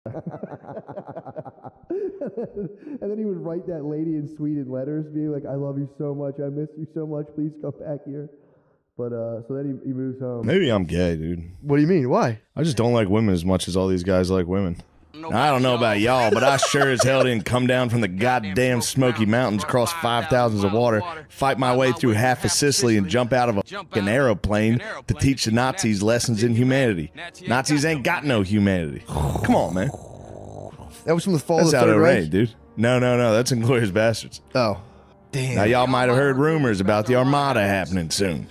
And then he would write that lady in Sweden letters, being like, "I love you so much. I miss you so much. Please come back here." But so then he moves home. Maybe I'm gay, dude. What do you mean? Why? I just don't like women as much as all these guys like women. I don't know about y'all, but I sure as hell didn't come down from the goddamn Smoky Mountains, cross 5,000s of water, fight my way through half of Sicily, and jump out of a fucking aeroplane to teach the Nazis lessons in humanity. Nazis ain't got no humanity. Come on, man. That was from the fall That's of the Third Reich, dude. No. That's Inglourious Bastards. Oh, damn. Now, y'all might have heard rumors about the Armada happening soon.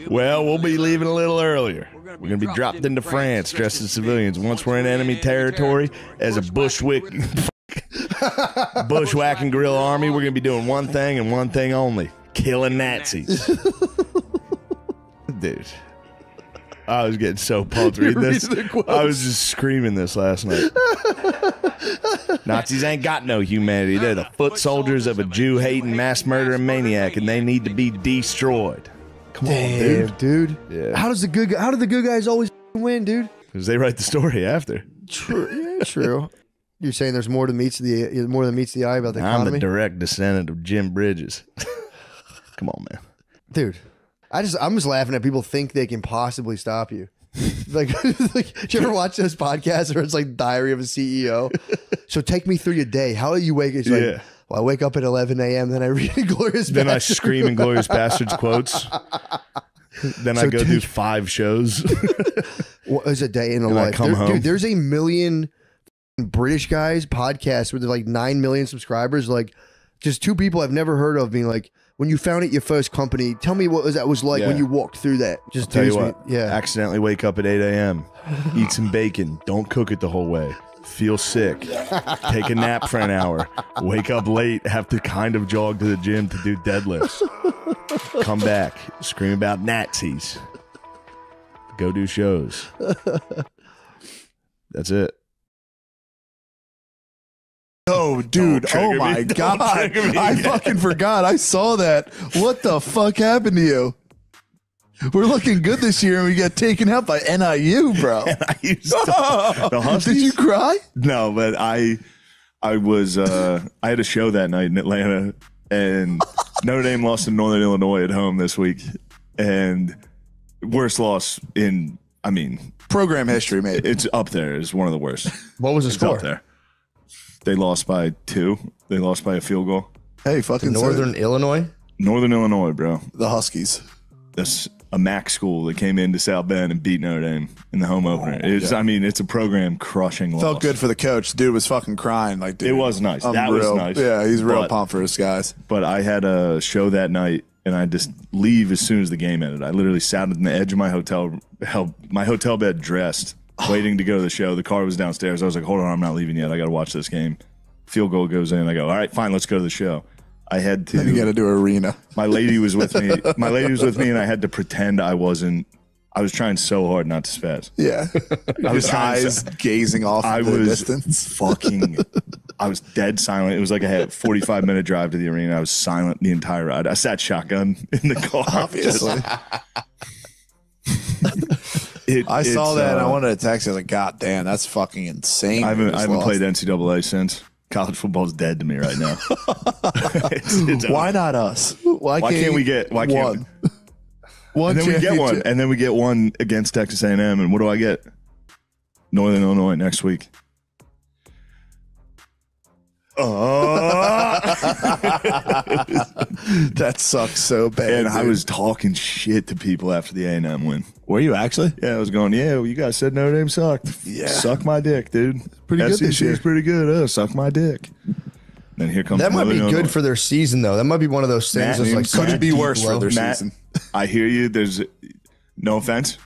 Well, we'll be leaving a little earlier. We're going to be dropped into France dressed as civilians. Once we're in enemy territory, as a bushwhacking guerrilla army, we're going to be doing one thing and one thing only: killing Nazis. Dude, I was getting so pumped reading this. I was just screaming this last night. Nazis ain't got no humanity. They're the foot soldiers of a Jew-hating, mass-murdering maniac, and they need to be destroyed. Come on, dude. Yeah. How did the good guys always win, dude? Because they write the story after. True. Yeah, true. You're saying there's more than meets the eye about the economy? I'm a direct descendant of Jim Bridges. Come on, man. Dude, I'm just laughing at people think they can possibly stop you. like, do you ever watch those podcasts where it's like Diary of a CEO? So take me through your day. How do you wake? It's like, well, I wake up at 11 a.m. Then I read Inglourious Bastards. Then I scream Inglourious Bastards quotes. Then I go do 5 shows. What is a day in a life? Dude, there's a million British guys podcasts with like 9 million subscribers. Like, just 2 people I've never heard of being like, when you founded your first company, tell me what that was like when you walked through that. Just tell you what. Accidentally wake up at 8 a.m. Eat some bacon. Don't cook it the whole way. Feel sick. Take a nap for an hour. Wake up late. Have to kind of jog to the gym to do deadlifts. Come back. Scream about Nazis. Go do shows. That's it. Oh, dude. Oh, my God. I fucking forgot. I saw that. What the fuck happened to you? We're looking good this year, and we got taken out by N.I.U, bro. N.I.U. The Huskies? Did you cry? No, but I was I had a show that night in Atlanta, and Notre Dame lost to Northern Illinois at home this week, and worst loss in, program history, mate. It's up there. It's one of the worst. What was the score? Up there. They lost by 2. They lost by a field goal. Hey, fucking Northern Illinois? Northern Illinois, bro. The Huskies. That's a MAC school that came into South Bend and beat Notre Dame in the home opener. It's a program crushing loss. Felt good for the coach. Dude was fucking crying. Like, dude, it was nice. That was nice. Yeah, he's real pumped for his guys. But I had a show that night, and I just leave as soon as the game ended. I literally sat on the edge of my hotel bed dressed, waiting to go to the show. The car was downstairs. I was like, hold on, I'm not leaving yet. I got to watch this game. Field goal goes in. I go, all right, fine, let's go to the show. I had to. Then you got to do arena. My lady was with me. And I had to pretend I wasn't. I was trying so hard not to spaz. Yeah, I was eyes gazing off in the distance. I was dead silent. It was like I had a 45-minute drive to the arena. I was silent the entire ride. I sat shotgun in the car. Obviously. I saw that and I wanted to text you. I was like, God damn, that's fucking insane. I haven't played NCAA since. College football's dead to me right now. Why not us? Why can't we get one? And then we get one, and then we get one against Texas A&M. And what do I get? Northern Illinois next week. That sucks so bad. And I was talking shit to people after the A&M win. Were you actually? Yeah, I was going, you guys said Notre Dame sucked. Yeah. Suck my dick, dude. Pretty good this year. Pretty good. Suck my dick. Then here comes that might be Illinois. Good for their season, though. That might be one of those things that's like could it be worse for their season? I hear you. There's no offense.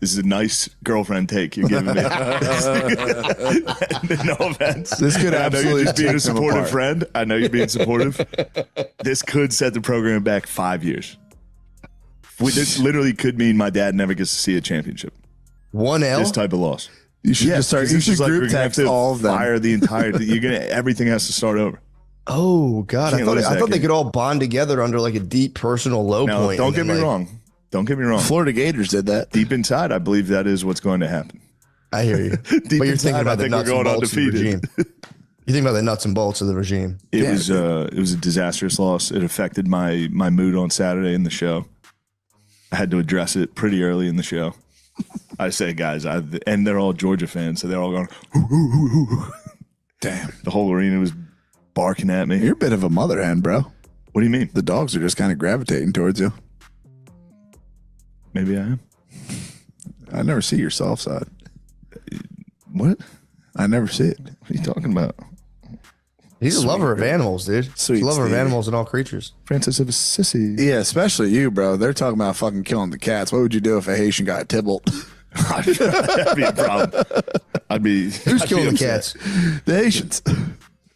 This is a nice girlfriend take you're giving me. No offense. This could absolutely just being a supportive friend. I know you're being supportive. This could set the program back 5 years. This literally could mean my dad never gets to see a championship. 1L? This type of loss. You should just start. You should group text all of them. Fire the entire. Everything has to start over. Oh God! I thought they could all bond together under like a deep personal low point. Don't get me wrong. Don't get me wrong. Florida Gators did that. Deep inside, I believe that is what's going to happen. I hear you. But you're thinking about the nuts and bolts of the regime. You think about the nuts and bolts of the regime. It was a disastrous loss. It affected my mood on Saturday in the show. I had to address it pretty early in the show. I say, guys, and they're all Georgia fans, so they're all going, hoo, hoo, hoo, hoo. Damn. The whole arena was barking at me. You're a bit of a mother hen, bro. What do you mean? The dogs are just kind of gravitating towards you. Maybe I am. I never see your soft side. What? I never see it. What are you talking about? He's a lover of animals, dude. He's a lover of animals and all creatures. Francis of Assisi. Yeah, especially you, bro. They're talking about fucking killing the cats. What would you do if a Haitian got Tybalt? That'd be a problem. Who's killing the cats? The Haitians.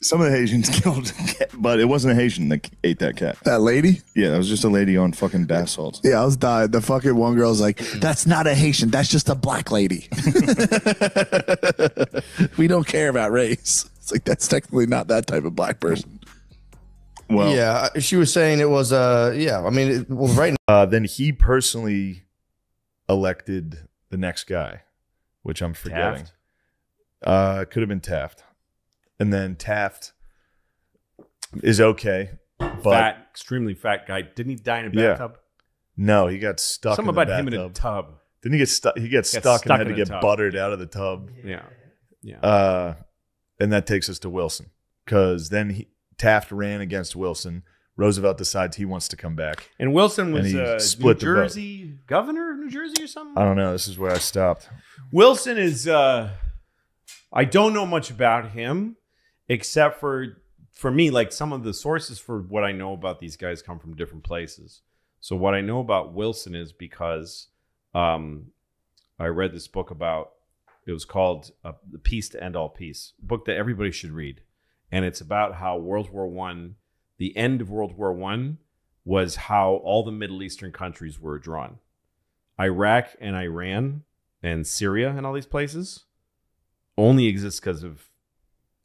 Some of the Haitians killed a cat, but it wasn't a Haitian that ate that cat. That lady? Yeah, that was just a lady on fucking bath salts. Yeah, I was dying. The fucking one girl's like, that's not a Haitian. That's just a black lady. We don't care about race. It's like, that's technically not that type of black person. Well, yeah, she was saying it was, yeah, I mean, right now. Then he personally elected the next guy, which I'm forgetting. Taft? Could have been Taft. And then Taft is okay. But extremely fat guy. Didn't he die in a bathtub? No, he got stuck in the bathtub. Something about him in a tub. Didn't he get stuck? He got stuck and had to get buttered out of the tub. Yeah. And that takes us to Wilson. Because then Taft ran against Wilson. Roosevelt decides he wants to come back. And Wilson was New Jersey governor of New Jersey or something? I don't know. This is where I stopped. Wilson is, I don't know much about him, except for me, like some of the sources for what I know about these guys come from different places. So what I know about Wilson is because I read this book about, it was called The Peace to End All Peace, a book that everybody should read. And it's about how World War I, the end of World War I was how all the Middle Eastern countries were drawn. Iraq and Iran and Syria and all these places only exist because of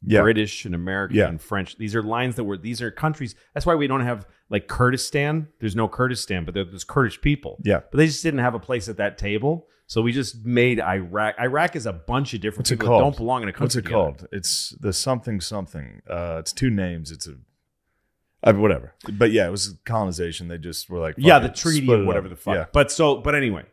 British and American and French. These are lines these are countries. That's why we don't have like Kurdistan. There's no Kurdistan, but there's Kurdish people. Yeah. But they just didn't have a place at that table. So we just made Iraq. Iraq is a bunch of different people that don't belong in a country. What's it called? It's the something. It's two names. It's whatever. But yeah, it was colonization. They just were like, the treaty or whatever the fuck. Yeah. But anyway,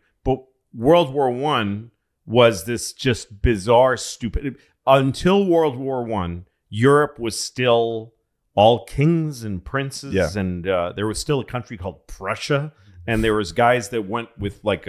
World War I was this just bizarre, stupid. Until World War I, Europe was still all kings and princes, and there was still a country called Prussia, and there was guys that went with like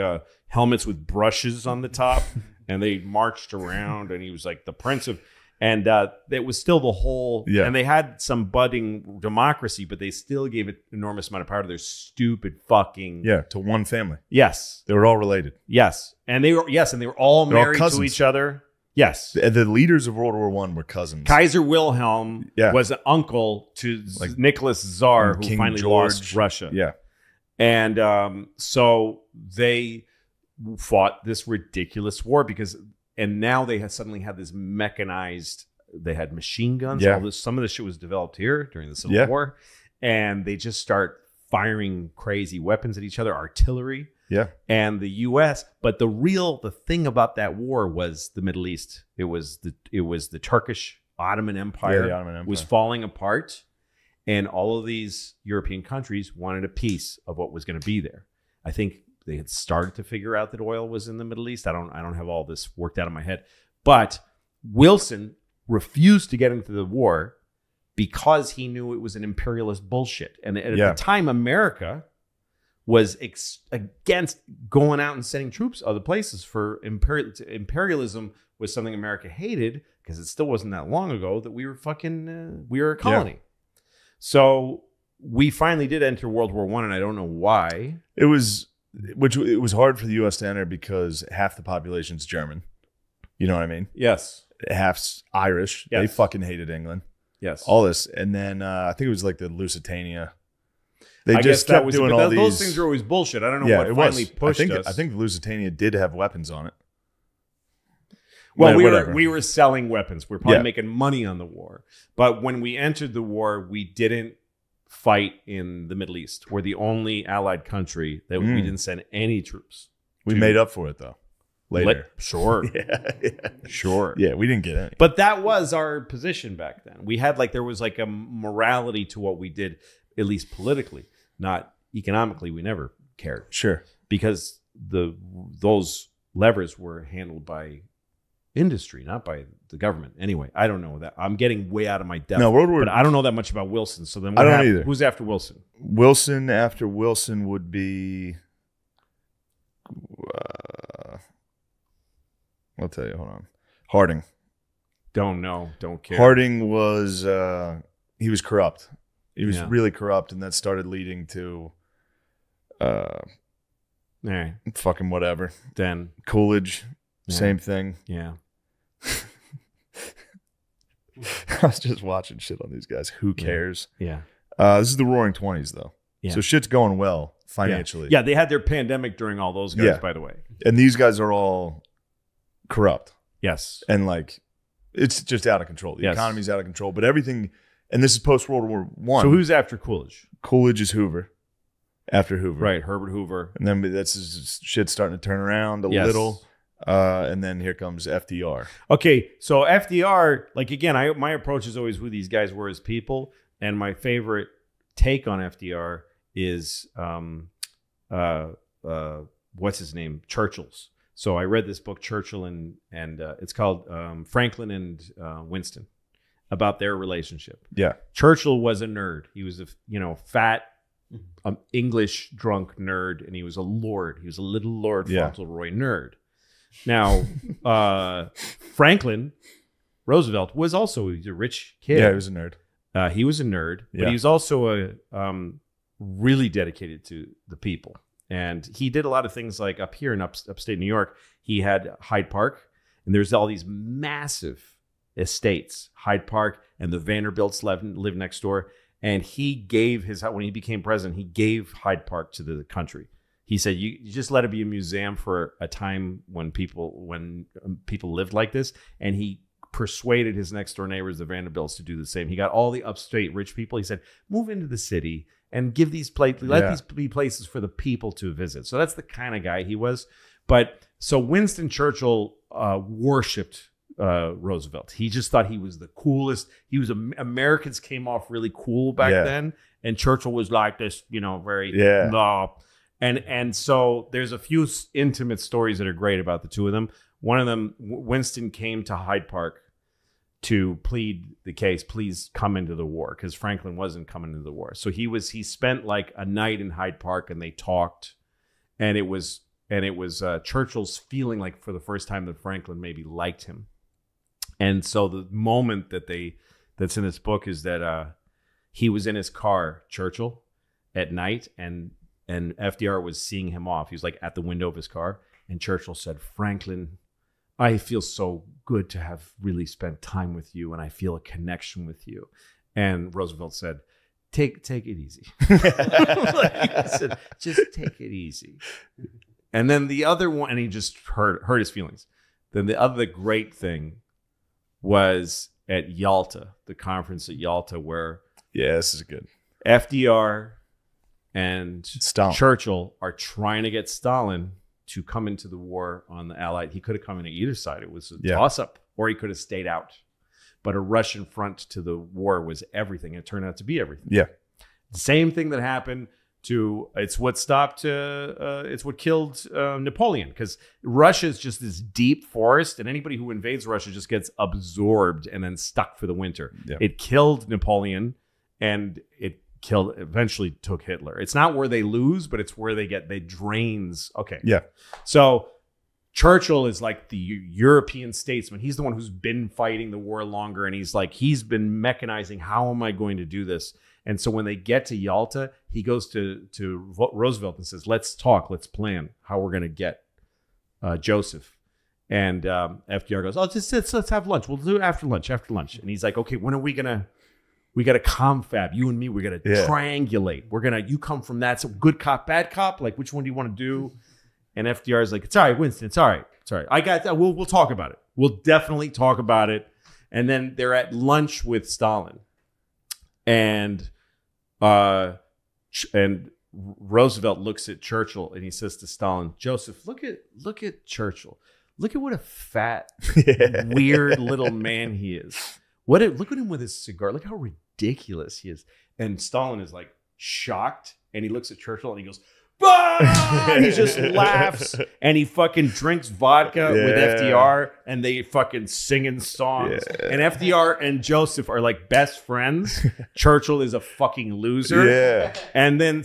helmets with brushes on the top, and they marched around, and he was like the prince of, and it was still the whole, and they had some budding democracy, but they still gave it enormous amount of power to their stupid fucking to one family. Yes, they were all related. Yes, and they were all married to each other. Yes. The leaders of World War I were cousins. Kaiser Wilhelm was an uncle to Nicholas Tsar, who King finally George. lost Russia. Yeah. And so they fought this ridiculous war and now they suddenly had this mechanized, they had machine guns. Yeah. Some of this shit was developed here during the Civil War. And they just start firing crazy weapons at each other, artillery. Yeah. And the U.S., but the thing about that war was the Middle East. It was the Turkish Ottoman Empire, the Ottoman Empire was falling apart, and all of these European countries wanted a piece of what was going to be there. I think they had started to figure out that oil was in the Middle East. I don't have all this worked out in my head, but Wilson refused to get into the war because he knew it was an imperialist bullshit. And at the time, America was against going out and sending troops other places for imperialism was something America hated because it still wasn't that long ago that we were we were a colony. Yeah. So we finally did enter World War I, and I don't know why. It was hard for the U.S. to enter because half the population's German. You know what I mean? Yes. Half's Irish. Yes. They fucking hated England. Yes. All this. And then I think it was like the Lusitania. They just kept doing all these. Those things are always bullshit. I don't know what finally pushed us. I think the Lusitania did have weapons on it. Well, we were selling weapons. We were probably making money on the war. But when we entered the war, we didn't fight in the Middle East. We're the only allied country that we didn't send any troops. We made up for it, though. later. Sure. Yeah. Sure. Yeah, we didn't get any. But that was our position back then. We had there was a morality to what we did, at least politically, not economically. We never cared. Sure. Because those levers were handled by industry, not by the government. Anyway, I don't know that. I'm getting way out of my depth. No, but I don't know that much about Wilson. So then I don't either. Who's after Wilson? Wilson after Wilson would be... I'll tell you. Hold on. Harding. Don't know. Don't care. Harding was... he was corrupt. He was really corrupt, and that started leading to... fucking whatever. Then Coolidge, same thing. Yeah. I was just watching shit on these guys. Who cares? Yeah. This is the Roaring 20s, though. Yeah. So shit's going well financially. Yeah, they had their pandemic during all those guys, by the way. And these guys are all corrupt. Yes. And it's just out of control. The economy's out of control. But everything, and this is post World War I. So who's after Coolidge? Coolidge is Hoover. After Hoover. Right, Herbert Hoover. And then that's shit starting to turn around a little. And then here comes FDR. Okay, so FDR, again, my approach is always who these guys were as people. And my favorite take on FDR is what's his name? Churchill's. So I read this book, Churchill, and it's called Franklin and Winston, about their relationship. Yeah. Churchill was a nerd. He was a fat English drunk nerd, and he was a lord. He was a little Lord Fauntleroy nerd. Now, Franklin Roosevelt was also a rich kid. Yeah, he was a nerd. He was a nerd, but he was also really dedicated to the people. And he did a lot of things like up here in upstate New York. He had Hyde Park, and there's all these massive estates, Hyde Park, and the Vanderbilts lived next door. And he gave when he became president, he gave Hyde Park to the country. He said, you just let it be a museum for a time when people lived like this. And he persuaded his next door neighbors, the Vanderbilts, to do the same. He got all the upstate rich people. He said, move into the city and give these let these be places for the people to visit. So that's the kind of guy he was. But so Winston Churchill worshipped Roosevelt. He just thought he was the coolest. Americans came off really cool back then, and Churchill was like this, very and so there's a few intimate stories that are great about the two of them. One of them, Winston came to Hyde Park to plead the case, please come into the war, because Franklin wasn't coming into the war. So he spent a night in Hyde Park, and they talked, and it was Churchill's feeling like for the first time that Franklin maybe liked him. And so the moment that's in this book is that he was in his car, Churchill, at night, and FDR was seeing him off. He was at the window of his car, and Churchill said, "Franklin, I feel so good to have really spent time with you, and I feel a connection with you." And Roosevelt said, Take it easy. He said, just take it easy. And then the other one, and he just hurt his feelings. Then the other great thing was at Yalta, the conference at Yalta, where this is good. FDR and Stalin. Churchill are trying to get Stalin to come into the war on the Allied. He could have come in on either side. It was a toss-up, or he could have stayed out. But a Russian front to the war was everything. It turned out to be everything. Yeah. The same thing that happened it's what killed Napoleon, because Russia is just this deep forest, and anybody who invades Russia just gets absorbed and then stuck for the winter. Yeah. It killed Napoleon, and it eventually took Hitler. It's not where they lose, but it's where they drains. Okay. Yeah. So Churchill is like the European statesman. He's the one who's been fighting the war longer, and he's been mechanizing. How am I going to do this? And so when they get to Yalta, he goes to Roosevelt and says, let's talk, let's plan how we're going to get Joseph. And FDR goes, let's have lunch. We'll do it after lunch. And he's like, okay, when are we got to confab, you and me, we're going to triangulate. You come from that. So good cop, bad cop. Which one do you want to do? And FDR is like, it's all right, Winston, it's all right. I got that. We'll talk about it. We'll definitely talk about it. And then they're at lunch with Stalin. And Roosevelt looks at Churchill, and he says to Stalin, Joseph, look at Churchill. look at what a fat, weird little man he is. Look at him with his cigar. Look how ridiculous he is. And Stalin is like shocked, and he looks at Churchill and he goes, bah! And he just laughs, and he fucking drinks vodka with FDR, and they fucking singing songs. And FDR and Joseph are like best friends. Churchill is a fucking loser. Yeah. And then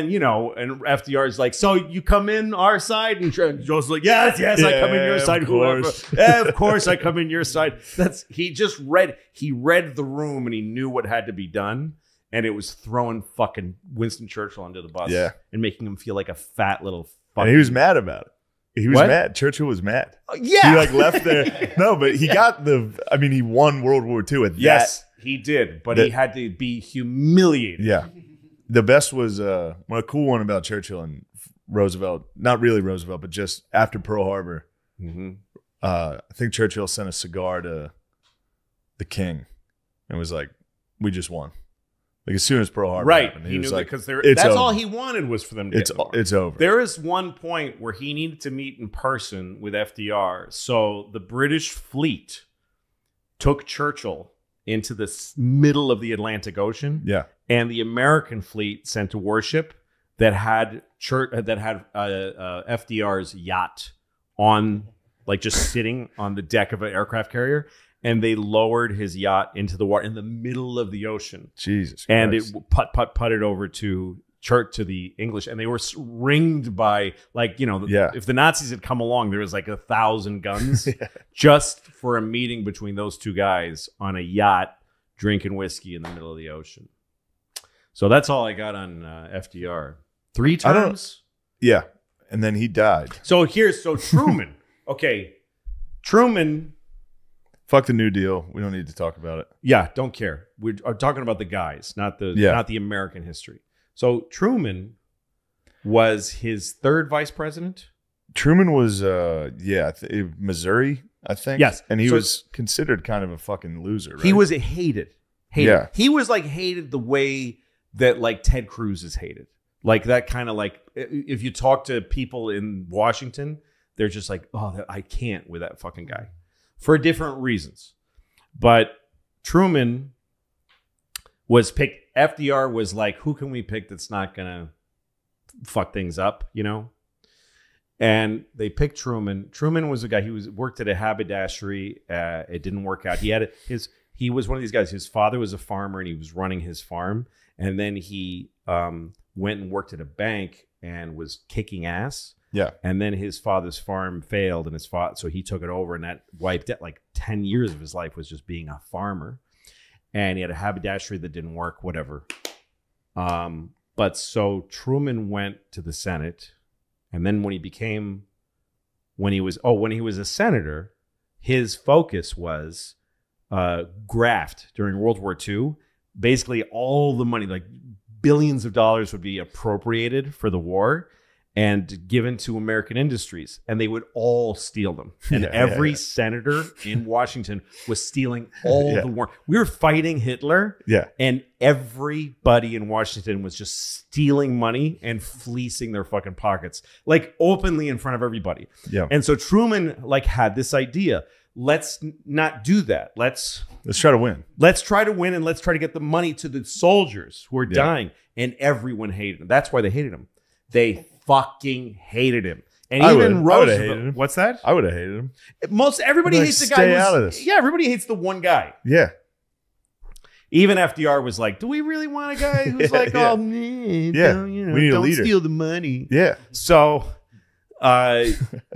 you know, and FDR is like, so you come in our side, and Joseph's like, yes, I come in your side. Of course I come in your side. He read the room, and he knew what had to be done. And it was throwing fucking Winston Churchill under the bus and making him feel like a fat little fucking... And he was mad about it. He was mad. Churchill was mad. Yeah. He like left there. No, but he got he won World War II at that. Yes, he did. But he had to be humiliated. Yeah. The best was, a cool one about Churchill and Roosevelt, not really Roosevelt, but just after Pearl Harbor. Mm-hmm. I think Churchill sent a cigar to the king and was like, we just won. Like as soon as Pearl Harbor happened, he was knew like, because that's over. all he wanted was for them to get in the war. It's over. There is one point where he needed to meet in person with FDR. So the British fleet took Churchill into the middle of the Atlantic Ocean. Yeah. And the American fleet sent a warship that had FDR's yacht on, like just sitting on the deck of an aircraft carrier. And they lowered his yacht into the water in the middle of the ocean. Jesus Christ. And it putted over to the English. And they were ringed by, like, you know, if the Nazis had come along, there was like 1,000 guns just for a meeting between those two guys on a yacht drinking whiskey in the middle of the ocean. So that's all I got on FDR. 3 terms? Yeah. And then he died. So Truman. Okay. Truman... Fuck the New Deal. We don't need to talk about it. Yeah, don't care. We're talking about the guys, not the American history. So Truman was his 3rd vice president. Truman was, Missouri, I think. Yes. And he was considered kind of a fucking loser, right? He was hated. Yeah. He was like hated the way that like Ted Cruz is hated. Like that kind of like, if you talk to people in Washington, they're just like, oh, I can't with that fucking guy. For different reasons. But Truman was picked. FDR was like, who can we pick that's not going to fuck things up, you know? And they picked Truman. Truman was a guy, worked at a haberdashery. It didn't work out. He was one of these guys. His father was a farmer and he was running his farm. And then he went and worked at a bank and was kicking ass. Yeah. And then his father's farm failed, and so he took it over, and that wiped out like 10 years of his life was just being a farmer. And he had a haberdashery that didn't work, whatever. But so Truman went to the Senate, and then when he was a senator, his focus was graft during World War II. Basically, all the money, like billions of dollars, would be appropriated for the war and given to American industries, and they would all steal them. And every senator in Washington was stealing all the war. We were fighting Hitler, and everybody in Washington was just stealing money and fleecing their fucking pockets, like openly in front of everybody. Yeah. And so Truman like had this idea: let's not do that. Let's try to win. Let's try to win, and let's try to get the money to the soldiers who are dying. And everyone hated him. That's why they hated him. They fucking hated him. And even Roosevelt. What's that? I would have hated him. Everybody hates the guy. Stay out of this. Yeah, everybody hates the one guy. Yeah. Even FDR was like, do we really want a guy who's like, oh, man, we need a leader. Don't steal the money. Yeah. So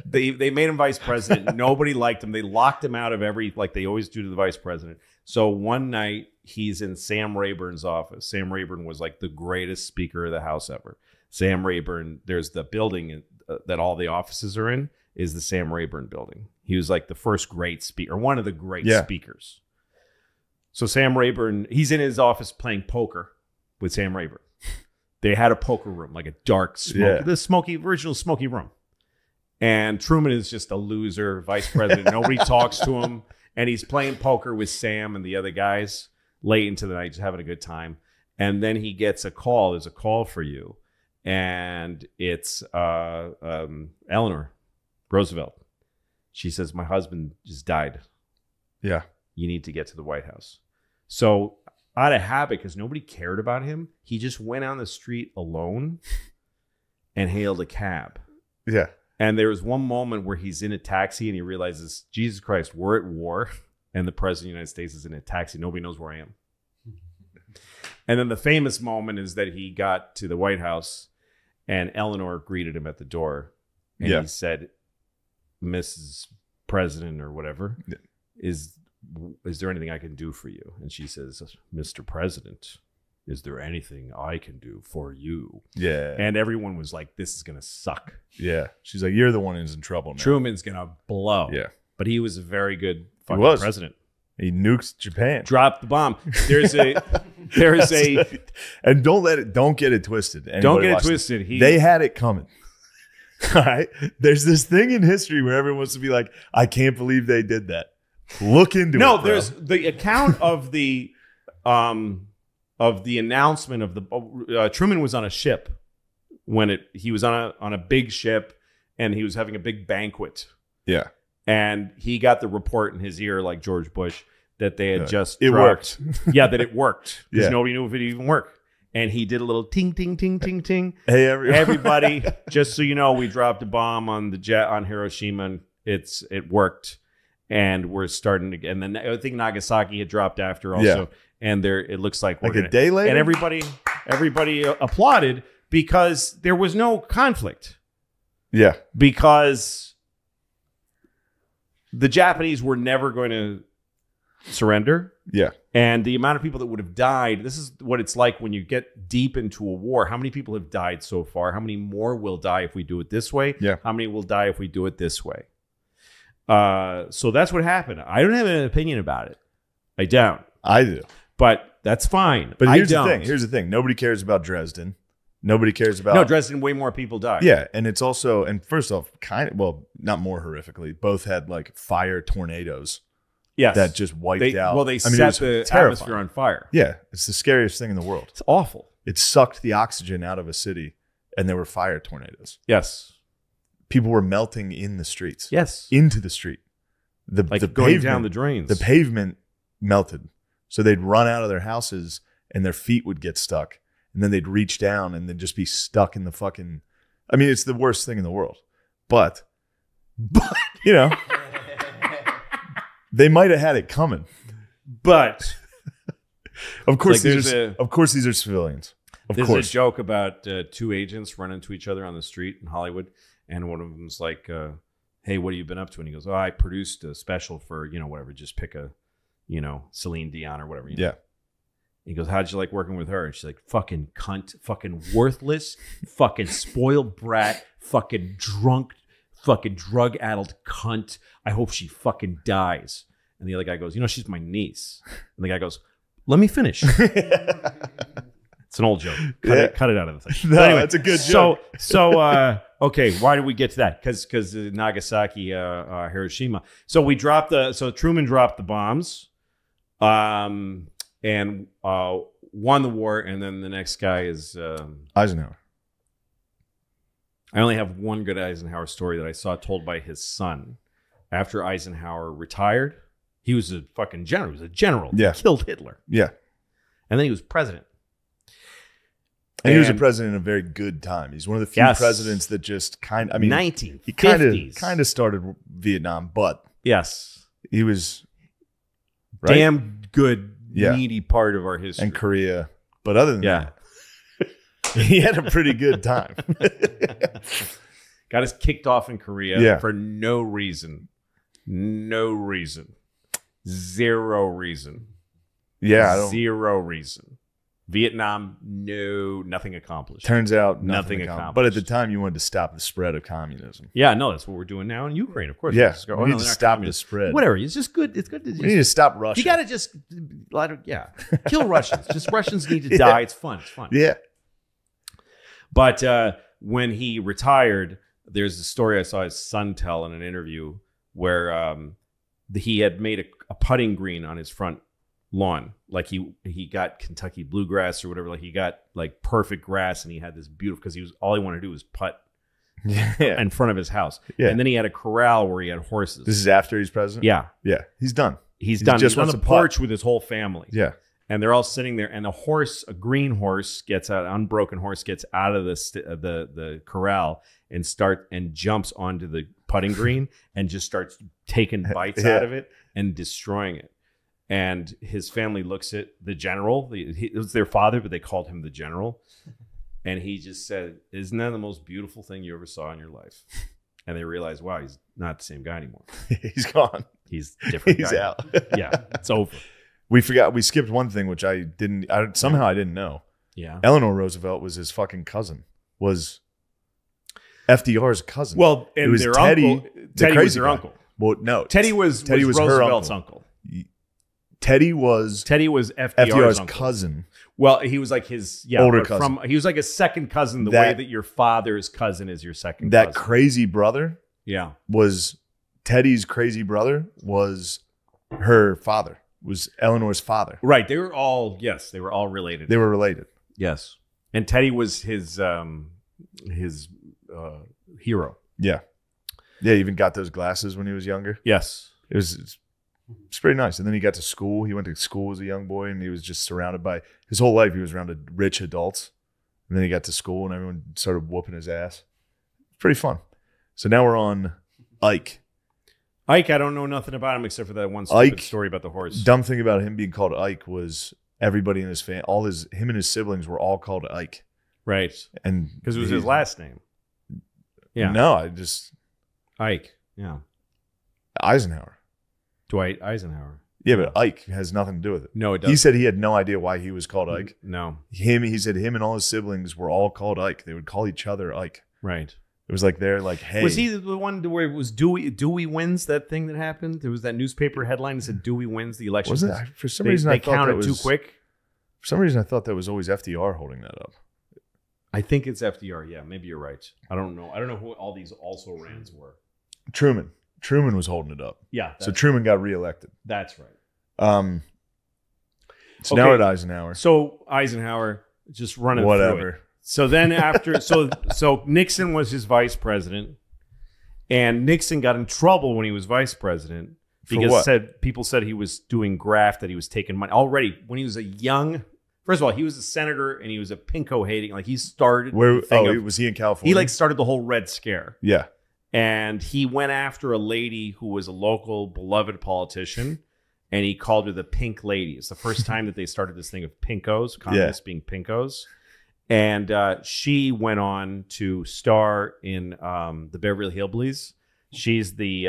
they made him vice president. Nobody liked him. They locked him out of like they always do to the vice president. So one night he's in Sam Rayburn's office. Sam Rayburn was like the greatest Speaker of the House ever. Sam Rayburn, there's the building that all the offices are in, is the Sam Rayburn building. He was like the first great speaker, one of the great speakers. So Sam Rayburn, he's in his office playing poker with Sam Rayburn. They had a poker room, like a dark, original smoky room. And Truman is just a loser vice president. Nobody talks to him. And he's playing poker with Sam and the other guys late into the night, just having a good time. And then he gets a call. There's a call for you. And it's Eleanor Roosevelt. She says, my husband just died. Yeah. You need to get to the White House. So out of habit, because nobody cared about him, he just went on the street alone and hailed a cab. Yeah. And there was one moment where he's in a taxi and he realizes, Jesus Christ, we're at war and the president of the United States is in a taxi. Nobody knows where I am. And then the famous moment is that he got to the White House and Eleanor greeted him at the door. And he said, Mrs. President or whatever, is there anything I can do for you? And she says, Mr. President, is there anything I can do for you? Yeah. And everyone was like, this is going to suck. Yeah. She's like, you're the one who's in trouble now. Truman's going to blow. Yeah. But he was a very good fucking president. He nukes Japan. Dropped the bomb. There's a and don't get it twisted. Don't get it twisted. They had it coming. All right. There's this thing in history where everyone wants to be like, I can't believe they did that. Look into it. No, there's the account of the announcement of the Truman was on a ship when he was on a big ship and he was having a big banquet. Yeah. And he got the report in his ear, like George Bush, that they had just worked. Yeah, that it worked. Because Yeah. nobody knew if it even worked. And he did a little ting, ting, ting, ting, ting. Hey, everybody, just so you know, we dropped a bomb on the jet on Hiroshima. And it worked. And we're starting to. And then I think Nagasaki had dropped after also. Yeah. And it looks like a day later. And everybody applauded because there was no conflict. Yeah. Because the Japanese were never going to surrender. Yeah. And the amount of people that would have died, this is what it's like when you get deep into a war. How many people have died so far? How many more will die if we do it this way? Yeah. How many will die if we do it this way? So that's what happened. I don't have an opinion about it. I don't. I do. But that's fine. But here's the thing. Nobody cares about Dresden. Nobody cares about... No, Dresden, way more people died. Yeah, and it's also... And first off, not more horrifically, both had like fire tornadoes. Yes. That just wiped out. Well, they set the atmosphere on fire. Yeah, it's the scariest thing in the world. It's awful. It sucked the oxygen out of a city, and there were fire tornadoes. Yes. People were melting in the streets. Yes. Into the street. The going down the drains. The pavement melted. So they'd run out of their houses, and their feet would get stuck. And then they'd reach down and then just be stuck in the fucking... I mean, it's the worst thing in the world. But you know... They might have had it coming, but of course, these are civilians. There's a joke about two agents running into each other on the street in Hollywood, and one of them's like, "Hey, what have you been up to?" And he goes, "Oh, I produced a special for whatever. Just pick a, Celine Dion or whatever." Yeah. He goes, "How'd you like working with her?" And she's like, "Fucking cunt, fucking worthless, fucking spoiled brat, fucking drunk." Fucking drug-addled cunt. I hope she fucking dies. And the other guy goes, she's my niece. And the guy goes, let me finish. It's an old joke. Cut it out of the thing. No, anyway, that's a good joke. So okay, why did we get to that? Because Nagasaki, Hiroshima. So Truman dropped the bombs, and won the war. And then the next guy is Eisenhower. I only have one good Eisenhower story that I saw told by his son. After Eisenhower retired, he was a fucking general. He was a general. Yeah. He killed Hitler. Yeah. And then he was president. And he was a president in a very good time. He's one of the few presidents that just 1950s. He kind of started Vietnam, but yes, he was damn good, meaty part of our history. And Korea. But other than that, he had a pretty good time. Got us kicked off in Korea for no reason. No reason. Zero reason. Yeah. Zero reason. Vietnam, nothing accomplished. Turns out nothing accomplished. But at the time, you wanted to stop the spread of communism. Yeah, no, that's what we're doing now in Ukraine, of course. Yeah, we need to stop the spread. Whatever, it's just good. It's good to we need to stop Russia. You got to just, kill Russians. Just Russians need to die. It's fun. It's fun. Yeah. But when he retired, there's a story I saw his son tell in an interview where he had made a putting green on his front lawn. Like he got Kentucky bluegrass or whatever. Like he got like perfect grass, and he had this beautiful, because all he wanted to do was putt. in front of his house. Yeah. And then he had a corral where he had horses. This is after he's president? Yeah. Yeah. He's done. He's done. Just He's on wants the to porch putt. with his whole family. Yeah. And they're all sitting there, and a green horse gets out, an unbroken horse gets out of the corral and jumps onto the putting green and just starts taking bites out of it and destroying it. And his family looks at the general. It was their father, but they called him the general. And he just said, "Isn't that the most beautiful thing you ever saw in your life?" And they realized, wow, he's not the same guy anymore. He's gone. He's a different He's guy. out. Yeah, it's over. We skipped one thing, which I didn't know. Yeah. Eleanor Roosevelt was his fucking cousin. Was FDR's cousin. Well, and it was their Teddy, uncle. Teddy was their guy. uncle. Well, no. Teddy was Roosevelt's uncle. Teddy was FDR's uncle. cousin. Well, he was like his older cousin. He was like a second cousin, the way that your father's cousin is your second that cousin. crazy brother was Teddy's crazy brother was her father. Was Eleanor's father. Right. They were all related. They were related. Yes. And Teddy was his hero. Yeah. Yeah, he even got those glasses when he was younger. Yes. It's pretty nice. And then he got to school. He went to school as a young boy, and he was just surrounded by his whole life. He was around rich adults. And then he got to school, and everyone started whooping his ass. Pretty fun. So now we're on Ike. Ike, I don't know nothing about him except for that one stupid story about the horse. Dumb thing about him being called Ike was everybody in his family, him and his siblings were all called Ike. Right. And because it was his last name. Yeah. No, Ike. Yeah. Eisenhower. Dwight Eisenhower. Yeah, but Ike has nothing to do with it. No, it doesn't. He said he had no idea why he was called Ike. No. He said him and all his siblings were all called Ike. They would call each other Ike. Right. It was like they're like, hey. Was he the one where it was Dewey wins, that thing that happened? There was that newspaper headline that said Dewey wins the election. Was it? For some reason, they I thought counted that was too quick. For some reason, I thought that was always FDR holding that up. I think it's FDR. Yeah, maybe you're right. I don't know. I don't know who all these also rans were. Truman. Truman was holding it up. Yeah. So Truman got reelected. That's right. So now at Eisenhower. So Eisenhower just running whatever. Through it. So then after, so Nixon was his vice president, and Nixon got in trouble when he was vice president because people said he was doing graft, that he was taking money already when he was a young. First of all, he was a senator and he was a pinko hating. Like he started. Was he in California? He started the whole Red Scare. Yeah. And he went after a lady who was a local beloved politician, and he called her the Pink Lady. It's the first time that they started this thing of pinkos, communists being pinkos. And she went on to star in the Beverly Hillbillies. She's the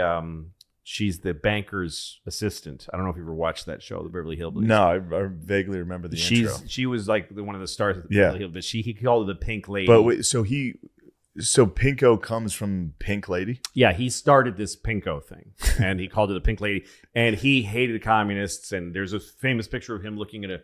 banker's assistant. I don't know if you ever watched that show, the Beverly Hillbillies. No, I vaguely remember the intro. She was like one of the stars of the Beverly Hillbillies. But he called her the Pink Lady. But wait, so Pinko comes from Pink Lady? Yeah, he started this Pinko thing, and he called it the Pink Lady. And he hated communists. And there's a famous picture of him looking at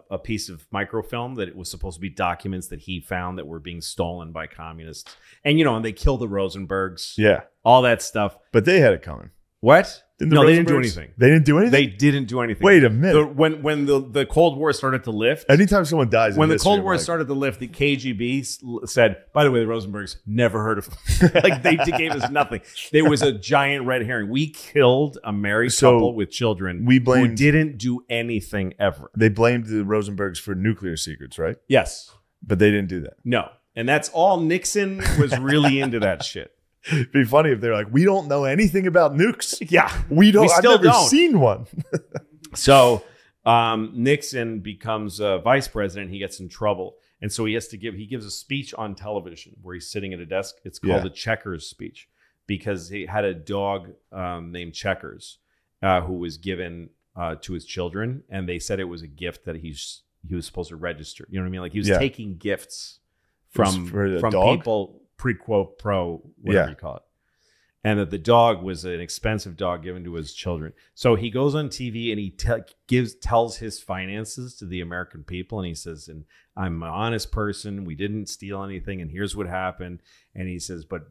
a piece of microfilm that it was supposed to be documents that he found that were being stolen by communists. And, and they killed the Rosenbergs. Yeah. All that stuff. But they had it coming. What? No, they didn't do anything. They didn't do anything? They didn't do anything. Wait a minute. When the Cold War started to lift. Anytime someone dies when the Cold War started to lift, the KGB said, by the way, the Rosenbergs, never heard of them. Like they gave us nothing. There was a giant red herring. We killed a married couple with children who didn't do anything ever. They blamed the Rosenbergs for nuclear secrets, right? Yes. But they didn't do that. No. And that's all. Nixon was really into that shit. It'd be funny if they're like, we don't know anything about nukes. Yeah. I've never seen one. So Nixon becomes vice president. He gets in trouble. And so he gives a speech on television where he's sitting at a desk. It's called the Checkers speech because he had a dog named Checkers who was given to his children. And they said it was a gift that he was supposed to register. You know what I mean? Like he was taking gifts from people. Pre-quo pro, whatever you call it. And that the dog was an expensive dog given to his children. So he goes on TV and he tells his finances to the American people. And he says, and I'm an honest person. We didn't steal anything. And here's what happened. And he says, but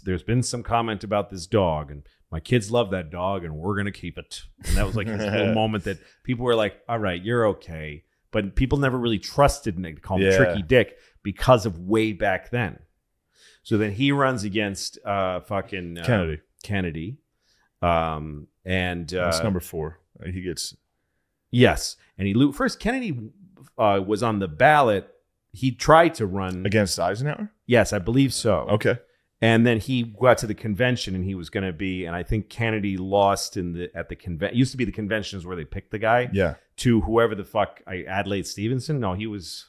there's been some comment about this dog. And my kids love that dog and we're going to keep it. And that was like this little moment that people were like, all right, you're okay. But people never really trusted Nick to call him Tricky Dick because of way back then. So then he runs against fucking Kennedy. And that's number 4. He gets yes, and he first Kennedy was on the ballot. He tried to run against Eisenhower. Yes, I believe so. Okay, and then he got to the convention, and he was going to be. And I think Kennedy lost at the convention. Used to be the conventions where they picked the guy. Yeah. To whoever the fuck Adlai Stevenson. No, he was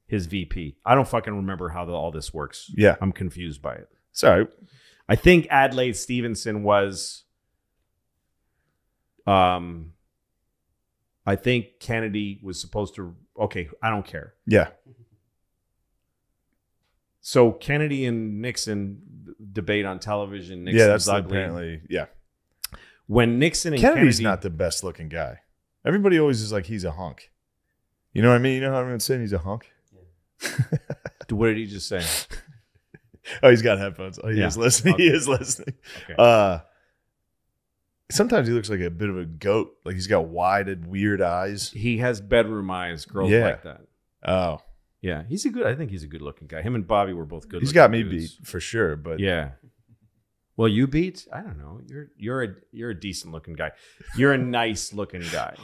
his VP. I don't fucking remember how all this works. Yeah, I'm confused by it. Sorry, I think Adlai Stevenson was. I think Kennedy was supposed to. Okay, I don't care. Yeah. So Kennedy and Nixon debate on television. Nixon's yeah, that's ugly. apparently When Nixon and Kennedy's Kennedy, not the best looking guy. Everybody always is like he's a hunk. You know what I mean? You know how everyone's saying he's a hunk? What did he just say? Oh, he's got headphones. Oh, he is listening. Okay. He is listening. Okay. Sometimes he looks like a bit of a goat. Like he's got wide, weird eyes. He has bedroom eyes. Girls like that. Oh. Yeah. I think he's a good looking guy. Him and Bobby were both good. He's got me beat for sure, but yeah. Well, you beat? I don't know. You're a decent looking guy. You're a nice looking guy.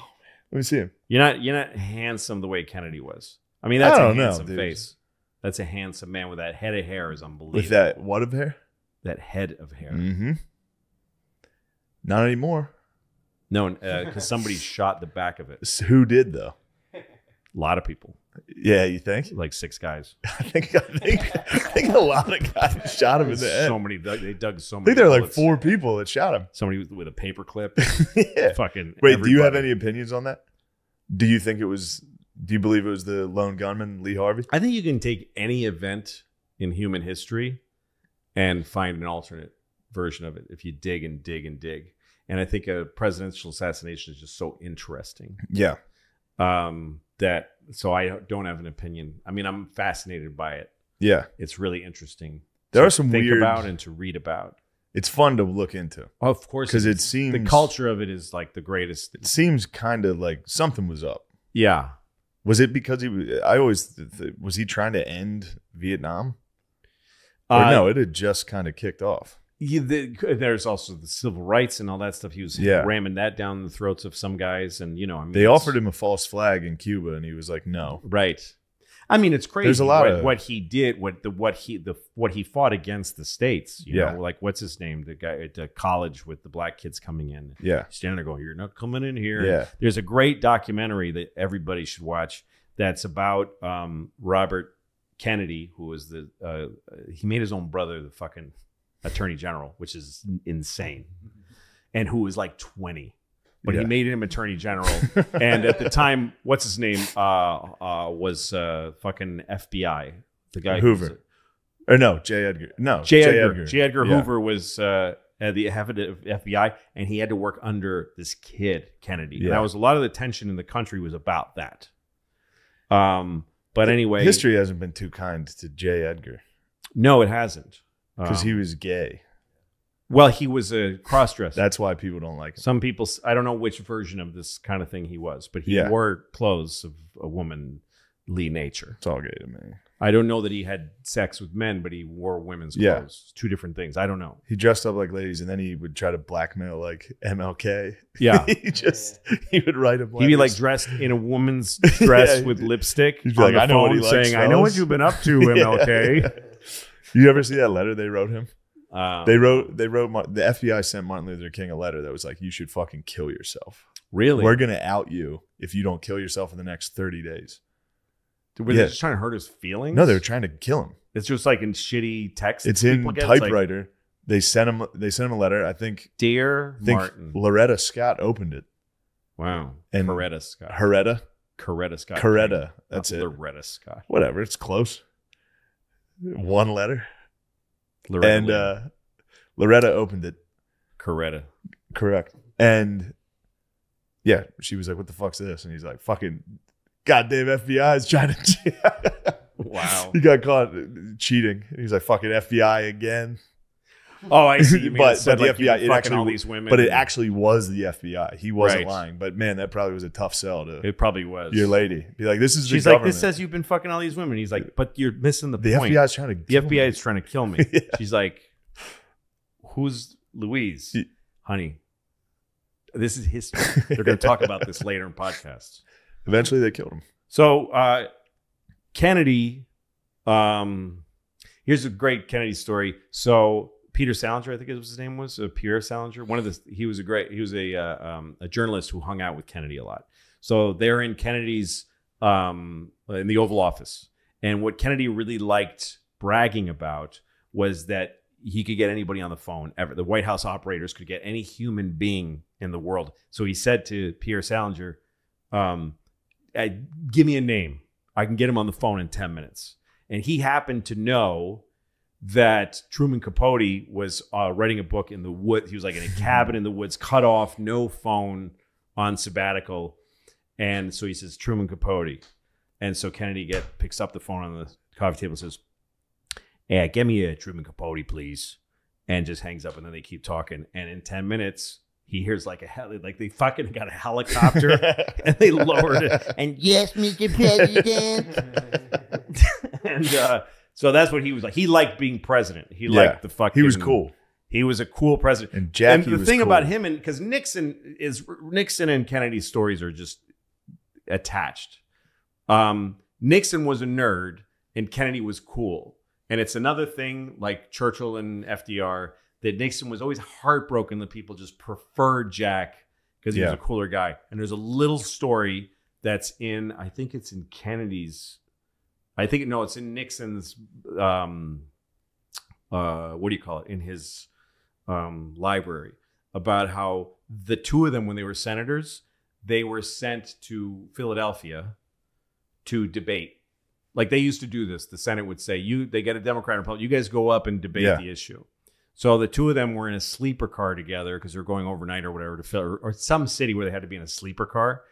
Let me see him. You're not handsome the way Kennedy was. I mean, that's a handsome face. That's a handsome man with that head of hair is unbelievable. With that what of hair? That head of hair. Mm-hmm. Not anymore. No, because somebody shot the back of it. Who did though? A lot of people. Yeah, you think? Like 6 guys. I think a lot of guys shot him in the head. So many. They dug so many. I think there were like bullets. 4 people that shot him. Somebody with a paper clip. Yeah. Fucking. Wait, everybody. do you have any opinions on that? Do you believe it was the lone gunman, Lee Harvey? I think you can take any event in human history and find an alternate version of it if you dig and dig and dig. And I think a presidential assassination is just so interesting. Yeah. So I don't have an opinion. I mean, I'm fascinated by it. Yeah. It's really interesting. There are some think weird about and to read about. It's fun to look into. Of course, because it seems the culture of it is like the greatest. It seems kind of like something was up. Yeah. Was it because he was? I always was he trying to end Vietnam? Or no, it had just kind of kicked off. There's also the civil rights and all that stuff. He was ramming that down the throats of some guys, and I mean, they offered him a false flag in Cuba, and he was like, "No." Right. I mean, it's crazy. There's a lot of what he did, what he fought against the states. You know, like what's his name? The guy at college with the black kids coming in. Yeah, standing there going, "You're not coming in here." Yeah. There's a great documentary that everybody should watch. That's about Robert Kennedy, who was he made his own brother the fucking attorney general, which is insane, and who was like 20. But he made him attorney general. And at the time, what's his name was fucking FBI. The guy Hoover. Or no, J. Edgar. No, J. Edgar. J. Edgar Hoover was at the head of FBI, and he had to work under this kid, Kennedy. Yeah. And that was a lot of the tension in the country was about that. But anyway. History hasn't been too kind to J. Edgar. No, it hasn't. Because he was gay. Well, he was a cross-dresser. That's why people don't like him. Some people, I don't know which version of this kind of thing he was, but he wore clothes of a womanly nature. It's all gay to me. I don't know that he had sex with men, but he wore women's clothes. 2 different things. I don't know. He dressed up like ladies, and then he would try to blackmail like MLK. Yeah. he would write him. He'd be like dressed in a woman's dress with lipstick. He'd be like, I know what he likes, saying, I know what you've been up to, MLK. You ever see that letter they wrote him? They wrote the FBI sent Martin Luther King a letter that was like, you should fucking kill yourself. Really? We're going to out you if you don't kill yourself in the next 30 days. Were they just trying to hurt his feelings? No, they were trying to kill him. It's just like in shitty text. It's in typewriter. Like, they sent him a letter. I think Martin. Loretta Scott opened it. Wow. And Coretta Scott. Coretta Scott. Coretta. That's it. Loretta Scott. Whatever. It's close. One letter. Loretta Loretta opened it. Coretta. Correct. And yeah, she was like, what the fuck's this? And he's like, fucking goddamn FBI is trying to. Wow. He got caught cheating. He's like, fucking FBI again. Oh, I see. You mean but said, the like, FBI, it fucking actually, all these women. but it actually was the FBI. He wasn't Right. lying. But man, that probably was a tough sell to It probably was. your lady. Be like, this is She's the like, government. this says you've been fucking all these women. He's like, but you're missing the the point. FBI is trying to The kill FBI me. is trying to kill me. Yeah. She's like, who's Louise? Honey, this is history. They're going to talk about this later in podcasts. Eventually, they killed him. So Kennedy, here's a great Kennedy story. So Peter Salinger, I think his name was Pierre Salinger. He was a journalist who hung out with Kennedy a lot. So they're in Kennedy's in the Oval Office, and what Kennedy really liked bragging about was that he could get anybody on the phone ever. The White House operators could get any human being in the world. So he said to Pierre Salinger, give me a name. I can get him on the phone in 10 minutes. And he happened to know that Truman Capote was writing a book in the woods. He was like in a cabin in the woods, cut off, no phone, on sabbatical. And so he says, Truman Capote. And so Kennedy picks up the phone on the coffee table and says, yeah, get me a Truman Capote, please. And just hangs up, and then they keep talking. And in 10 minutes, he hears like they fucking got a helicopter and they lowered it. And yes, Mr. President. And so that's what he was like. He liked being president. He liked the fucking. He was cool. He was a cool president. And Jackie the was thing cool. about him, and because Nixon and Kennedy's stories are just attached. Nixon was a nerd and Kennedy was cool. And it's another thing like Churchill and FDR that Nixon was always heartbroken that people just preferred Jack because he was a cooler guy. And there's a little story that's I think it's in Kennedy's, it's in Nixon's, what do you call it? In his library, about how the two of them, when they were senators, they were sent to Philadelphia to debate. Like they used to do this. The Senate would say, they get a Democrat and Republican, you guys go up and debate the issue. So the two of them were in a sleeper car together because they're going overnight or whatever to Philly or some city where they had to be in a sleeper car.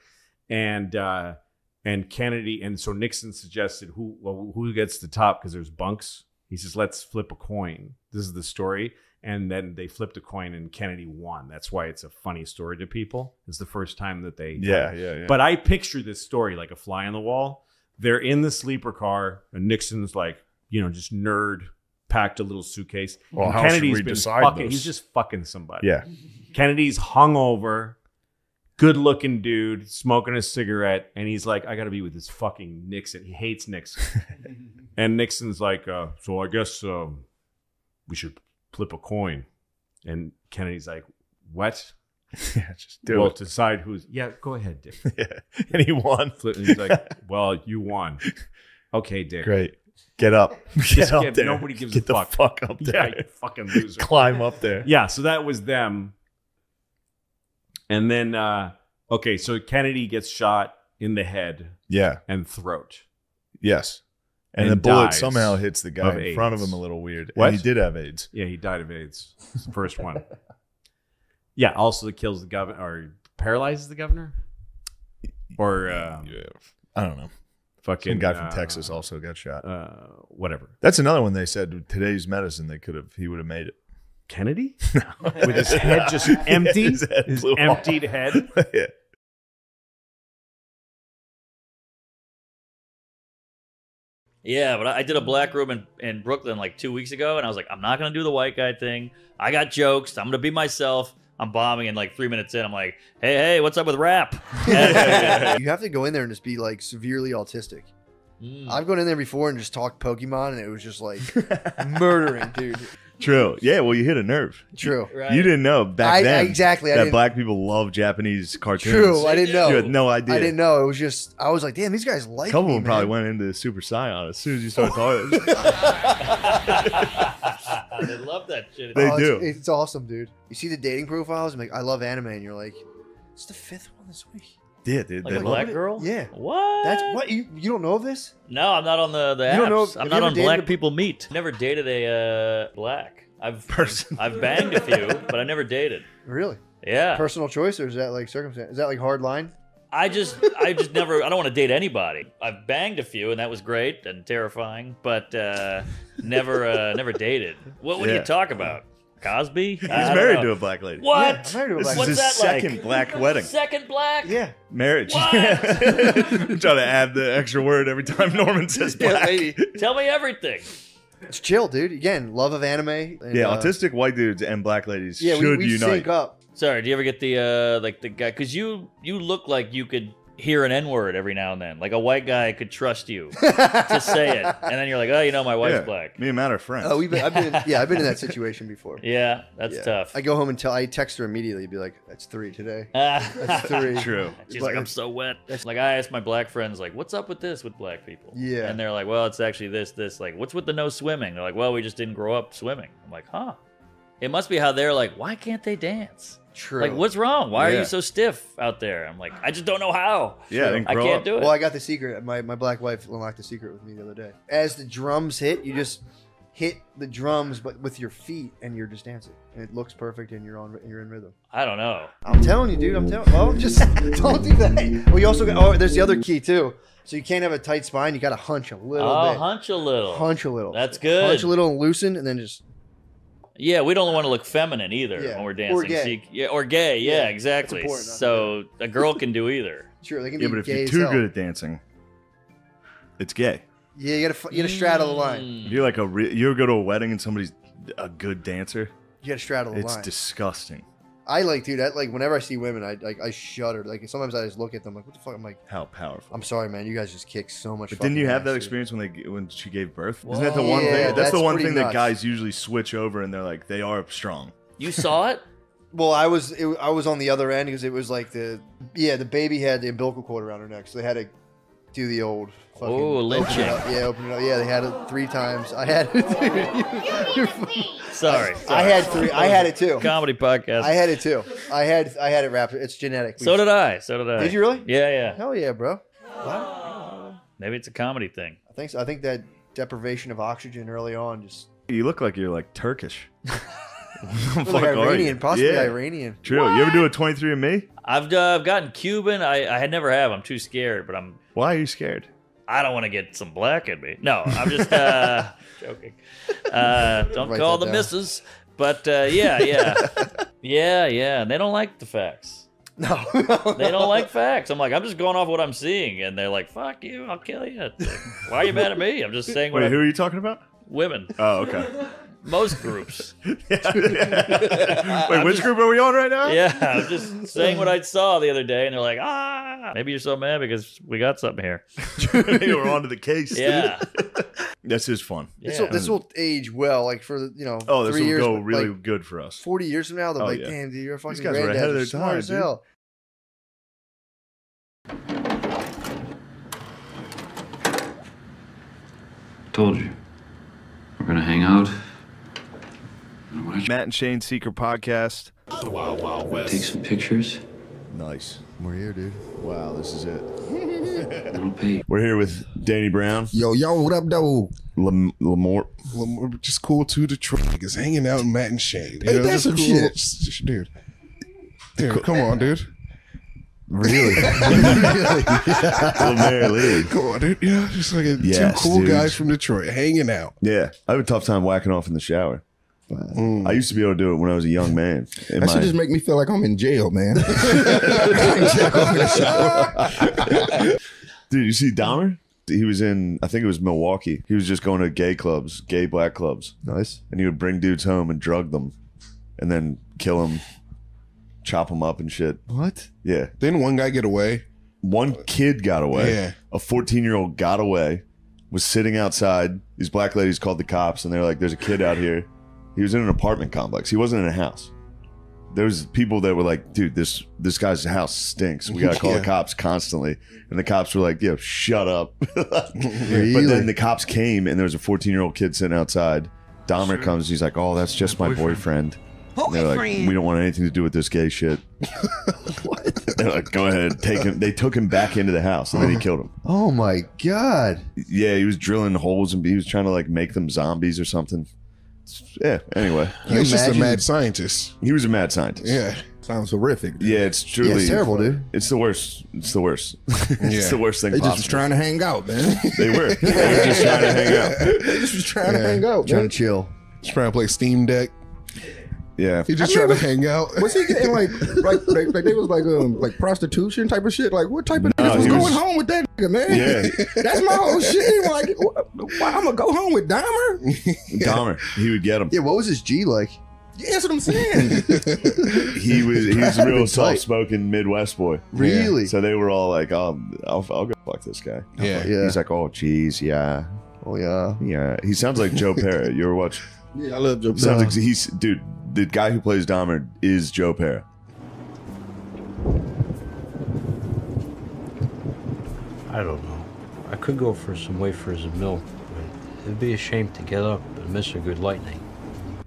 And Kennedy, and so Nixon suggested who gets the top because there's bunks. He says, let's flip a coin. This is the story. And then they flipped a coin and Kennedy won. That's why it's a funny story to people. It's the first time that they. Yeah. But I picture this story like a fly on the wall. They're in the sleeper car, and Nixon's like, just nerd, packed a little suitcase. Well, how Kennedy's should we been decide fucking. this? He's just fucking somebody. Yeah. Kennedy's hungover, good-looking dude, smoking a cigarette, and he's like, I got to be with this fucking Nixon. He hates Nixon. And Nixon's like, so I guess we should flip a coin. And Kennedy's like, what? Yeah, just do it. Decide who's. Yeah, go ahead, Dick. Yeah. And he won. And he's like, well, you won. Okay, Dick. Great. Get up. Get up there. Nobody gives Get a fuck. the fuck up there. Yeah, you fucking loser. Climb up there. Yeah, so that was them. And then, so Kennedy gets shot in the head and throat. Yes. And the bullet somehow hits the guy in front of him a little weird. What? And he did have AIDS. Yeah, he died of AIDS. It's the first one. Yeah, also it kills the governor or paralyzes the governor. Or I don't know. Fucking some guy from Texas also got shot. Whatever. That's another one they said today's medicine he would have made it. Kennedy? No. With his head just empty? his emptied head? Yeah. Yeah, but I did a black room in Brooklyn like 2 weeks ago, and I was like, I'm not going to do the white guy thing. I got jokes. I'm going to be myself. I'm bombing, and like 3 minutes in, I'm like, hey, what's up with rap? You have to go in there and just be like severely autistic. I've gone in there before and just talked Pokemon, and it was just like murdering, dude. True. Yeah, well, you hit a nerve. True. Right. You didn't know back then exactly. that black people love Japanese cartoons. True. I didn't know. You had no idea. I didn't know. It was just, I was like, damn, these guys like a couple me, of them probably went into Super Saiyan as soon as you started talking. They love that shit. They do. It's awesome, dude. You see the dating profiles, and like, I love anime, and you're like, it's the 5th one this week. Yeah, dude. Like a black girl? Yeah. What? That's what you don't know of this? No, I'm not on the apps. You don't know, I'm not on Black People Meet. Never dated a black. I've banged a few, but I never dated. Really? Yeah. Personal choice, or is that like circumstance? Is that like hard line? I just never. I don't want to date anybody. I've banged a few, and that was great and terrifying, but never dated. What would you talk about? Cosby? He's married to a black lady. What? Yeah, I'm married to a black What's This is his that second like? black wedding. Second black? Yeah. Marriage. What? I'm trying to add the extra word every time Norman says black. Tell me everything. It's chill, dude. Again, love of anime. And, Autistic white dudes and black ladies should we unite. sync up. Sorry, do you ever get the like the guy? Because you look like you could hear an N-word every now and then. Like a white guy could trust you to say it, and then you're like, oh, you know, my wife's black. Me and Matt are friends. Oh, I've been in that situation before. Yeah, that's tough. I go home and I text her immediately, be like, "That's 3 today. That's 3." True. She's like, I'm so wet. Like I asked my black friends, like, what's up with this with black people? Yeah. And they're like, well, it's actually this. Like, what's with the no swimming? They're like, well, we just didn't grow up swimming. I'm like, huh? It must be how they're like, why can't they dance? True. Like, what's wrong? Why are you so stiff out there? I'm like, I just don't know how. Yeah, I can't do it. Well, I got the secret. My black wife unlocked the secret with me the other day. As the drums hit, you just hit the drums, but with your feet, and you're just dancing, and it looks perfect, and you're in rhythm. I don't know. I'm telling you, dude. Oh, just don't do that. Well, you also got. Oh, there's the other key too. So you can't have a tight spine. You got to hunch a little bit. Hunch a little. Hunch a little. That's good. Hunch a little and loosen, and then just. Yeah, we don't want to look feminine either when we're dancing. Or gay. Or gay. Yeah, exactly. important, So a girl can do either. Sure, they can be but if gay you're as too hell. good at dancing, it's gay. Yeah, you gotta straddle the line. If you're like you go to a wedding and somebody's a good dancer, You gotta straddle the it's line. disgusting. I like, dude. Whenever I see women, I shudder. Like sometimes I just look at them like, what the fuck? I'm like, How powerful. I'm sorry, man. You guys just kick so much. But didn't you fucking have that ass, experience when she gave birth? Isn't that the Whoa. one Yeah, thing? That's the that's one pretty thing that nuts. guys usually switch over and they're like, they are strong. You saw it? Well, I was on the other end because it was like the baby had the umbilical cord around her neck, so they had to do the old fucking lynching. open it up. Yeah, they had it 3 times. I had it. Sorry. I had 3. I had it too. Comedy podcast. I had it too. I had it wrapped. It's genetic. So did I. Did you really? Yeah. Hell yeah, bro. Maybe it's a comedy thing. I think so. I think that deprivation of oxygen early on just. You look like you're like Turkish. Like Iranian, possibly Iranian. True. What? You ever do a 23andMe? I've gotten Cuban. I had never have. I'm too scared, but Why are you scared? I don't want to get some black in me. No, I'm just joking. Don't Write call that the down. missus. But yeah. And they don't like the facts. No. They don't like facts. I'm like, I'm just going off what I'm seeing, and they're like, "Fuck you, I'll kill you." Like, why are you mad at me? I'm just saying. Wait, who are you talking about? Women. Oh, okay. Most groups. Wait, which group are we on right now? Yeah, I'm just saying what I saw the other day, and they're like, maybe you're so mad because we got something here. We're on to the case. Yeah. This is fun. Yeah. This will age well, like for This 3 will years. go but, really like, good for us. 40 years from now, they're like, yeah. damn, dude, you're a fucking guys were granddad. ahead of You're their smart time, as dude. hell. Told you. We're gonna hang out. Matt and Shane's Secret Podcast. Take some pictures. Nice. We're here, dude. Wow, this is it. And I'll pay. We're here with Danny Brown, Yo, what up, though? Lamort. Well, we're just cool two Detroit niggas hanging out with Matt and Shane. Ain't that some shit? Dude. Dude, come on, dude. Really? Mary Lee. Come on, dude. You know, just like two Yes, cool dude. guys from Detroit hanging out. Yeah, I have a tough time whacking off in the shower. I used to be able to do it when I was a young man. That should just make me feel like I'm in jail, man. Dude, you see Dahmer? He was in, I think it was Milwaukee. He was just going to gay clubs, gay black clubs. Nice. And he would bring dudes home and drug them and then kill them, chop them up and shit. What? Yeah. Didn't one guy get away? One kid got away. Yeah. A 14-year-old got away, was sitting outside. These black ladies called the cops and they're like, there's a kid out here. He was in an apartment complex. He wasn't in a house. There was people that were like, dude, this guy's house stinks. We got to call the cops constantly. And the cops were like, yo, shut up. Really? But then the cops came and there was a 14-year-old kid sitting outside. Dahmer comes. He's like, oh, that's just my boyfriend. And they're like, we don't want anything to do with this gay shit. What? They're like, go ahead, take him. They took him back into the house and then he killed him. Oh my God. Yeah, he was drilling holes and he was trying to like make them zombies or something. Yeah, anyway. He's just a imagine- mad scientist. He was a mad scientist. Yeah. Sounds horrific. Yeah, it's truly. Yeah, it's terrible, dude. It's the worst. It's the worst. It's Yeah. the worst thing They possible. just was trying to hang out, man. They were. They were just trying to hang out. They just was trying to hang out, Trying man. to chill. He's trying to play Steam Deck. Yeah. He just trying to hang out. Was he getting like they was like prostitution type of shit? Like what type of niggas was going home with that nigga, man? Yeah. That's my whole shit. Like, I'm gonna go home with Dahmer. Dahmer, he would get him. Yeah, what was his G like? Yeah, that's what I'm saying. He was a real soft-spoken Midwest boy. Really? So they were all like, I'll go fuck this guy. Yeah. He's like, oh, geez, yeah. Oh, yeah. Yeah. He sounds like Joe Pera. You ever watch? Yeah, I love Joe. Sounds like dude, the guy who plays Dahmer is Joe Pera. I don't know. I could go for some wafers of milk, but it'd be a shame to get up and miss a good lightning.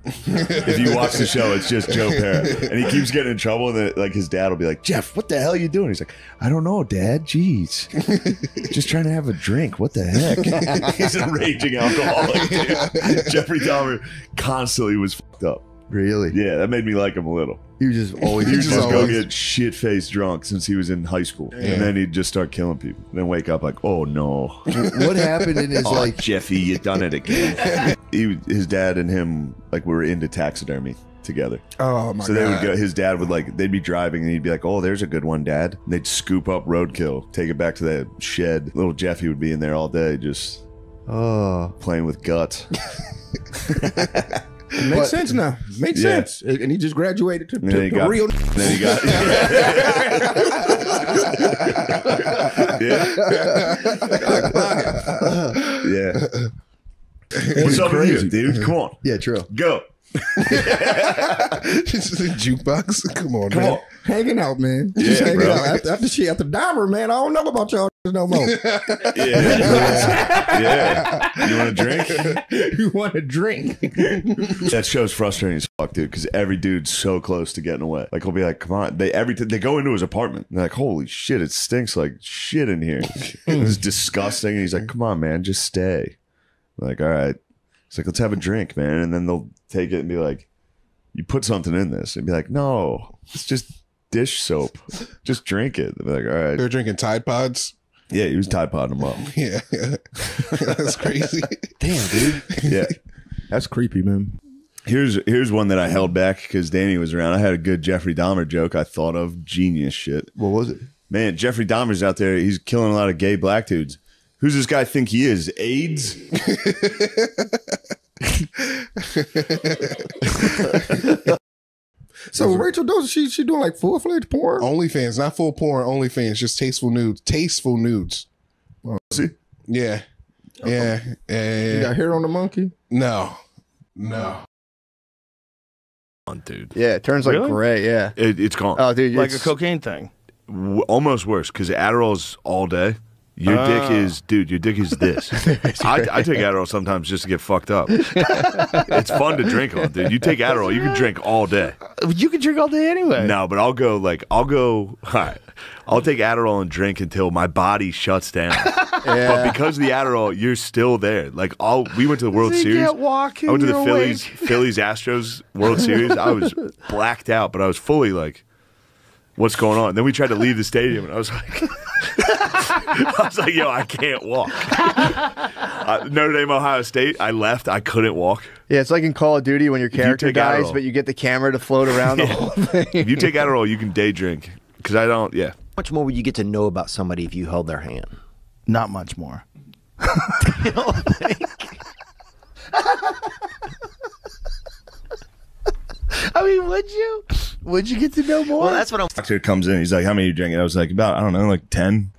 If you watch the show, it's just Joe Pera, and he keeps getting in trouble. And then, like, his dad will be like, "Jeff, what the hell are you doing?" He's like, "I don't know, Dad. Jeez, just trying to have a drink. What the heck?" He's a raging alcoholic. Dude. Jeffrey Dahmer constantly was fucked up. Really? Yeah, that made me like him a little. He was just always. He would just go get shit-faced drunk since he was in high school, Yeah. and then he'd just start killing people. And then wake up like, "Oh no, what happened in his like Jeffy, you done it again." His dad and him like were into taxidermy together. Oh my god! So they would go. His dad would like they'd be driving and he'd be like, "Oh, there's a good one, Dad." And they'd scoop up roadkill, take it back to the shed. Little Jeffy would be in there all day, just playing with guts. It makes sense now. Makes sense. And he just graduated to real. Then he got. Yeah. What's up with you, dude? Come on. Yeah, true. Go. This is a jukebox. Come on, Come man. on. Hanging out, man. Yeah, Just hanging bro. out. After Dahmer, man, I don't know about y'all no more. Yeah. You want a drink? You want a drink? That show's frustrating as fuck, dude, because every dude's so close to getting away. Like, he'll be like, come on. They go into his apartment. And they're like, holy shit, it stinks like shit in here. It's disgusting. And he's like, come on, man, just stay. I'm like, all right. It's like, let's have a drink, man. And then they'll take it and be like, you put something in this. And be like, no, it's just dish soap. Just drink it. They'll be like, all right. They're drinking Tide Pods. Yeah, he was Tide Podding them up. Yeah. That's crazy. Damn, dude. Yeah. That's creepy, man. Here's one that I held back because Danny was around. I had a good Jeffrey Dahmer joke I thought of. Genius shit. What was it? Man, Jeffrey Dahmer's out there. He's killing a lot of gay black dudes. Who's this guy think he is? AIDS? So Rachel does she doing like full-fledged porn? OnlyFans, not full porn. OnlyFans, just tasteful nudes. Tasteful nudes. See? Yeah. Yeah. You got hair on the monkey? No. Dude. Yeah, it turns like gray. Yeah. It's gone. Oh, dude, Like a cocaine thing. Almost worse because Adderall's all day. Your dick is this. I take Adderall sometimes just to get fucked up. It's fun to drink on, dude. You take Adderall, you can drink all day. You can drink all day anyway. No, but I'll go, all right, I'll take Adderall and drink until my body shuts down. But because of the Adderall, you're still there. Like, we went to the World Series. Can't walk. I went to the Phillies Astros World Series. I was blacked out, but I was fully like, what's going on? Then we tried to leave the stadium, and I was like, yo, I can't walk. Notre Dame, Ohio State, I left. I couldn't walk. Yeah, it's like in Call of Duty when your character dies, Adderall, but you get the camera to float around the whole thing. If you take Adderall, you can day drink. Because I don't, How much more would you get to know about somebody if you held their hand? Not much more. You don't think? I mean, would you? Would you get to know more? Well, that's what I'm. Doctor comes in. He's like, "How many are you drinking?" I was like, "About, I don't know, like 10."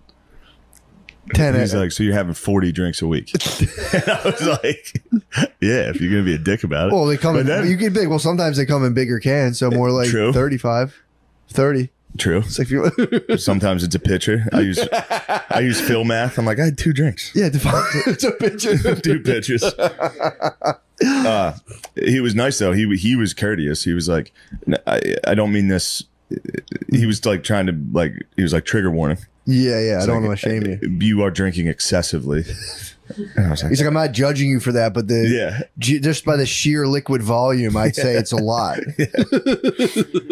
10. He's like, "So you're having 40 drinks a week?" And I was like, "Yeah, if you're gonna be a dick about it." Well, they come in. You get big. Well, sometimes they come in bigger cans, so more like 35, 30. True. So if you sometimes it's a pitcher. I use Phil math. I'm like, I had 2 drinks. Yeah, it's a pitcher. 2 pitchers. He was nice though. He was courteous. He was like, I don't mean this. He was like trying to he was like, trigger warning. Yeah. I don't want to shame you. You are drinking excessively. And I was like, he's like, I'm not judging you for that, but just by the sheer liquid volume, I'd say it's a lot.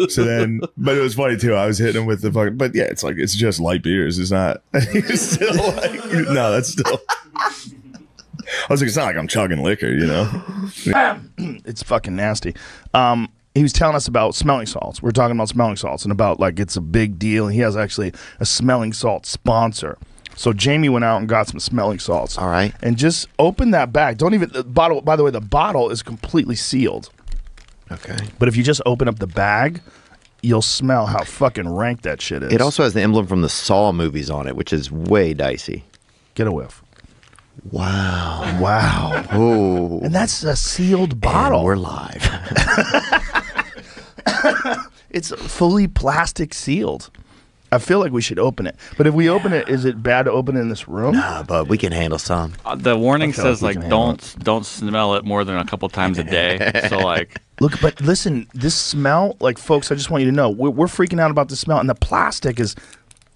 So then, but it was funny too. I was hitting him with the fucking, but yeah, it's like, it's just light beers. It's not, he's still like, no, that's still. I was like, it's not like I'm chugging liquor, you know? It's fucking nasty. he was telling us about smelling salts. We're talking about smelling salts and about like it's a big deal. And he has actually a smelling salt sponsor. So Jamie went out and got some smelling salts. All right. And just open that bag. Don't even, the bottle, by the way, the bottle is completely sealed. Okay. But if you just open up the bag, you'll smell how fucking rank that shit is. It also has the emblem from the Saw movies on it, which is way dicey. Get a whiff. Wow. Wow. Oh. And that's a sealed bottle. And we're live. It's fully plastic sealed. I feel like we should open it. But if we open it, is it bad to open it in this room? Nah, but we can handle some. The warning says like don't smell it more than a couple times a day. So like, look, but listen, this smell, like folks, I just want you to know, we're freaking out about the smell, and the plastic is.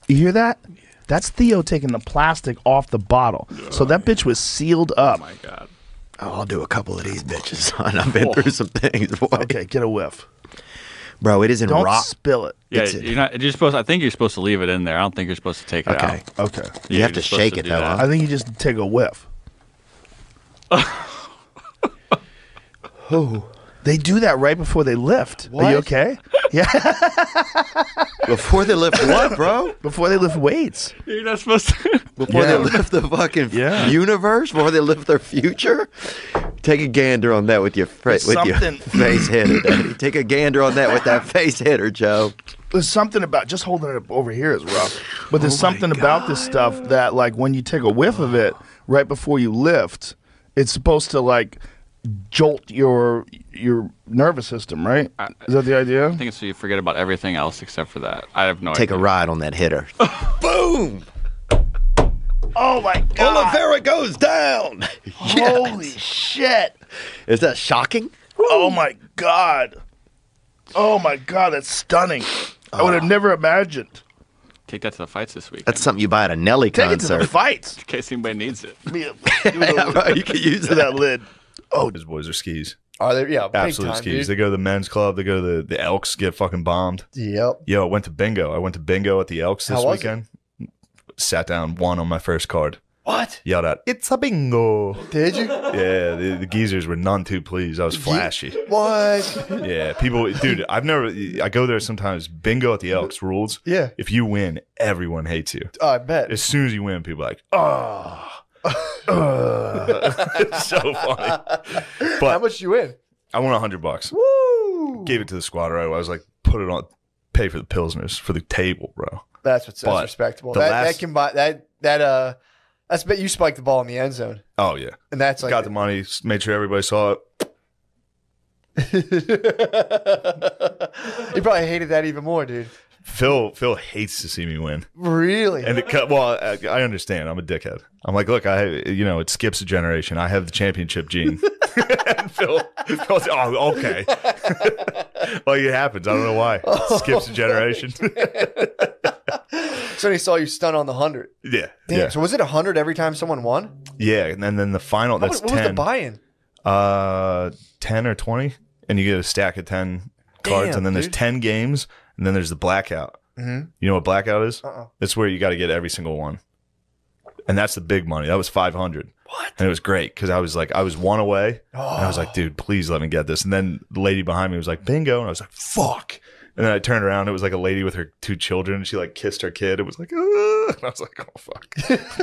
You hear that? That's Theo taking the plastic off the bottle. So that bitch was sealed up. Oh my god. Oh, I'll do a couple of these bitches, son. I've been through some things, boy. Okay, get a whiff. Bro, it isn't Don't rock. spill it. Yeah, you're supposed. I think you're supposed to leave it in there. I don't think you're supposed to take it out. Okay. You have to shake it, though. Huh? I think you just take a whiff. Oh. They do that right before they lift. What? Are you okay? Yeah. Before they lift what, bro? Before they lift weights. You're not supposed to. Before they lift the fucking universe? Before they lift their future? Take a gander on that with your face hitter, Daddy. Take a gander on that with that face hitter, Joe. There's something about, just holding it up over here is rough. But there's something about this stuff that, like, when you take a whiff of it right before you lift, it's supposed to, like, jolt your nervous system, right? Is that the idea? I think it's so you forget about everything else except for that. I have no idea. Take a ride on that hitter. Boom! Oh my God! Oliveira goes down. Holy shit! Is that shocking? Oh my God! Oh my God! That's stunning. I would have never imagined. Take that to the fights this week. That's something you buy at a Nelly concert. Take it to the fights in case anybody needs it. You can use that lid. Oh, his boys are skis. Are they? Yeah, absolute time, skis. dude. They go to the men's club. They go to the Elks. Get fucking bombed. Yep. Yo, I went to bingo. I went to bingo at the Elks this weekend. Sat down, won on my first card. What? Yelled out, "It's a bingo!" Did you? Yeah, the geezers were none too pleased. I was flashy. What? Yeah, people, dude. I go there sometimes. Bingo at the Elks rules. Yeah. If you win, everyone hates you. Oh, I bet. As soon as you win, people are like, oh. It's so funny. But how much did you win? I won $100. Woo! Gave it to the squad. Right? I was like, put it on, pay for the pilsners for the table, bro. That's respectable. That can buy that. That's bet you spiked the ball in the end zone. Oh yeah, and that's like got the money. Made sure everybody saw it. He probably hated that even more, dude. Phil hates to see me win. Really? And I understand. I'm a dickhead. I'm like, look, it skips a generation. I have the championship gene. And Phil's like, oh, okay. Like it happens. I don't know why. It skips a generation. So he saw you stun on the 100. Yeah. Damn. Yeah. So was it 100 every time someone won? Yeah, and then the final. That's what 10. was the buy-in? 10 or 20, and you get a stack of 10 cards, and then there's 10 games, and then there's the blackout. Mm-hmm. You know what blackout is? Uh-uh. It's where you got to get every single one, and that's the big money. That was 500. What? And it was great because I was one away, and I was like, dude, please let me get this. And then the lady behind me was like, bingo, and I was like, fuck. And then I turned around, it was like a lady with her 2 children, and she like kissed her kid. It was like, and I was like, oh fuck.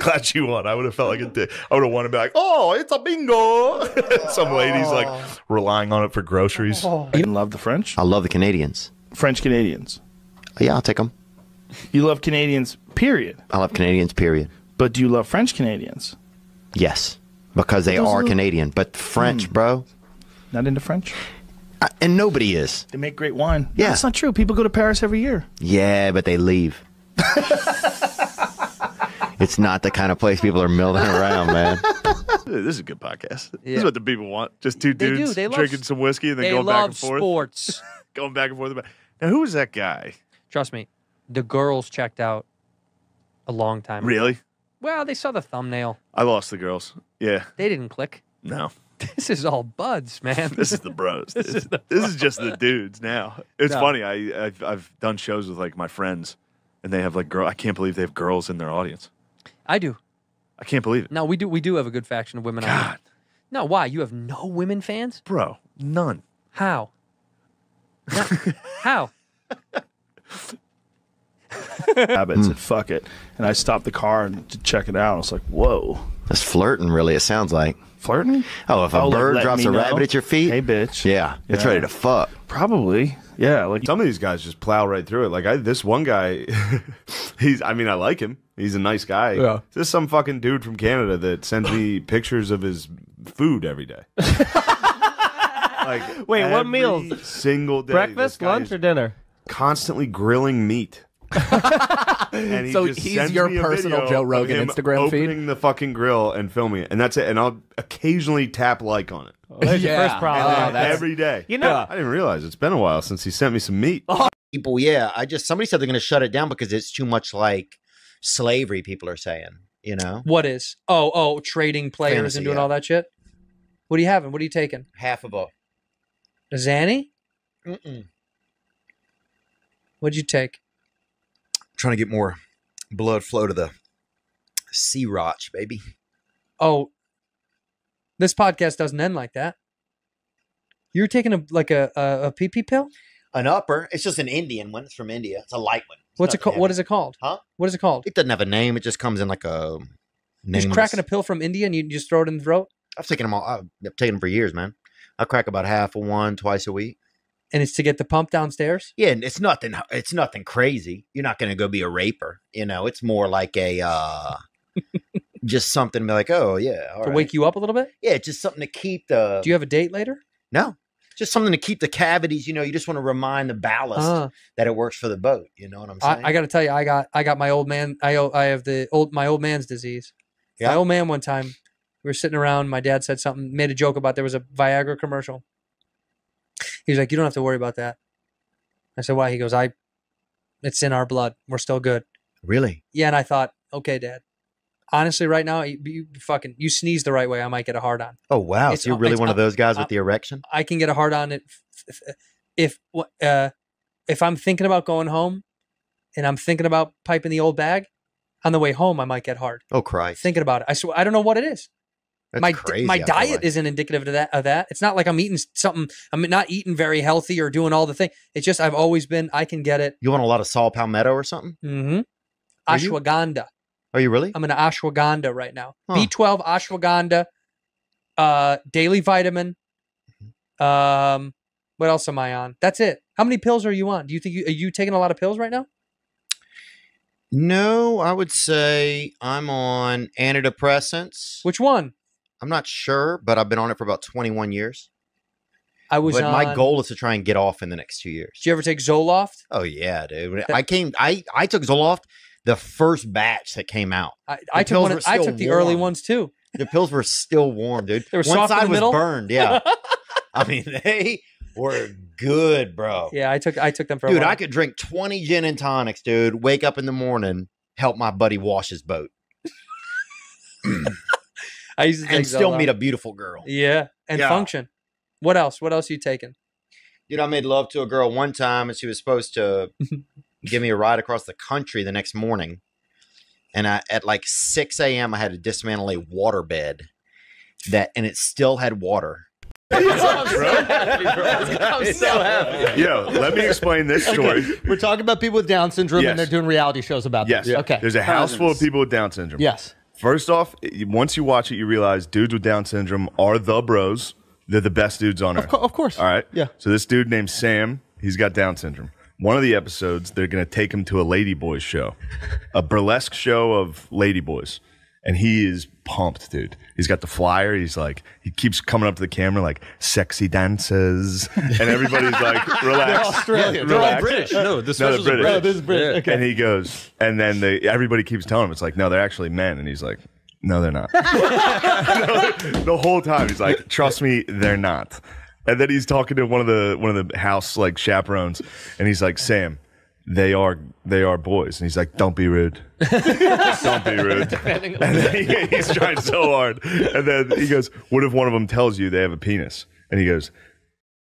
Glad you won. I would have felt like a dick. I would have wanted to be like, oh, it's a bingo. Some lady's like relying on it for groceries. You love the French? I love the Canadians. French Canadians. Yeah, I'll take them. You love Canadians, period. I love Canadians, period. But do you love French Canadians? Yes, because they are Canadian. But French, bro. Not into French? And nobody is. They make great wine. Yeah. That's not true. People go to Paris every year. Yeah, but they leave. It's not the kind of place people are milling around, man. This is a good podcast. Yeah. This is what the people want. Just two dudes drinking some whiskey and then going back and forth. They love sports. Going back and forth. Now, who was that guy? Trust me, the girls checked out a long time ago. Really? Well, they saw the thumbnail. I lost the girls. Yeah. They didn't click. No. This is all buds, man. This is the bros. This is just the dudes now. It's funny. I've done shows with like my friends, and they have like I can't believe they have girls in their audience. I do. I can't believe it. No, we do have a good faction of women. God. No, why? You have no women fans? Bro, none. How? How? Habit said, fuck it. And I stopped the car to check it out. I was like, whoa. That's flirting, really, it sounds like. Flirting? Oh, if a bird drops a rabbit at your feet? Hey, bitch. Yeah, it's ready to fuck. Probably. Yeah. Like some of these guys just plow right through it. Like this one guy, I like him. He's a nice guy. Yeah. Just some fucking dude from Canada that sends me pictures of his food every day. Like, wait, what meals? Single day. Breakfast, lunch, or dinner? Constantly grilling meat. And so just he's sends your me a personal video Joe of Rogan him Instagram feed? opening the fucking grill and filming it, and that's it. And I'll occasionally tap like on it. Well, there's your first problem. Every day. You know, I didn't realize it's been a while since he sent me some meat. People, yeah. Somebody said they're going to shut it down because it's too much like slavery. People are saying, you know, what is? Oh, trading players Fantasy, and doing yeah. all that shit. What are you having? What are you taking? Half of a Zanny? Mm-mm. What'd you take? Trying to get more blood flow to the sea rotch, baby. Oh, this podcast doesn't end like that. You're taking a pee-pee pill? An upper. It's just an Indian one. It's from India. It's a light one. What's it called? What is it called? Huh? What is it called? It doesn't have a name. It just comes in like a You're just cracking a pill from India and you just throw it in the throat? I've taken them all. I've taken them for years, man. I crack about half of one twice a week. And it's to get the pump downstairs? Yeah, and it's nothing crazy. You're not going to go be a raper. You know, it's more like a just something to be like, oh yeah, all To right. wake you up a little bit? Yeah, just something to keep the. Do you have a date later? No, just something to keep the cavities. You know, you just want to remind the ballast that it works for the boat. You know what I'm saying? I got to tell you, I got my old man. I have my old man's disease. Yeah. My old man one time, we were sitting around. My dad said something, made a joke about there was a Viagra commercial. He was like, "You don't have to worry about that." I said, "Why?" He goes, "It's in our blood. We're still good." Really? Yeah, and I thought, okay, Dad. Honestly, right now, you sneeze the right way, I might get a hard on. Oh wow! So you're really one of those guys with the erection? I can get a hard on if I'm thinking about going home, and I'm thinking about piping the old bag. On the way home, I might get hard. Oh Christ! Thinking about it, I don't know what it is. That's crazy, my I feel diet like. isn't indicative of that. It's not like I'm eating something. I'm not eating very healthy or doing all the thing. It's just I've always been. I can get it. You want a lot of saw palmetto or something? Mm-hmm. Are you? Ashwagandha. Are you really? I'm in ashwagandha right now. Huh. B12 ashwagandha, daily vitamin. What else am I on? That's it. How many pills are you on? Do you think are you taking a lot of pills right now? No, I would say I'm on antidepressants. Which one? I'm not sure, but I've been on it for about 21 years. But my goal is to try and get off in the next 2 years. Did you ever take Zoloft? Oh yeah, dude. I took Zoloft the first batch that came out. I took the early ones too. The pills were still warm, dude. They were One soft in side the was middle? burned. Yeah. I mean, they were good, bro. Yeah, I took them for a Dude, while. I could drink 20 gin and tonics, dude. Wake up in the morning, help my buddy wash his boat. I used to take and still Zoloft. meet a beautiful girl. Yeah, and Yeah. function. What else? What else are you taking? Dude, I made love to a girl one time, and she was supposed to give me a ride across the country the next morning. And at like 6 a.m., I had to dismantle a water bed and it still had water. I'm so happy. Yo, let me explain this story. Okay. We're talking about people with Down syndrome, Yes. and they're doing reality shows about Yes. this. Okay. There's a house full of people with Down syndrome. Yes. First off, once you watch it, you realize dudes with Down syndrome are the bros. They're the best dudes on earth. Of course. All right. Yeah. So this dude named Sam, he's got Down syndrome. One of the episodes, they're going to take him to a Ladyboys show, a burlesque show of Ladyboys. And he is pumped, dude. He's got the flyer. He's like, he keeps coming up to the camera like, sexy dances. And everybody's like, relax. They're Australian. They're all British. No, this special's they're British. No, this is British. Okay. And he goes, and then everybody keeps telling him, it's like, no, they're actually men. And he's like, no, they're not. The whole time he's like, trust me, they're not. And then he's talking to one of the house like chaperones, and he's like, Sam, they are boys. And he's like, don't be rude. Don't be rude. And then he's trying so hard. And then he goes, what if one of them tells you they have a penis? And he goes,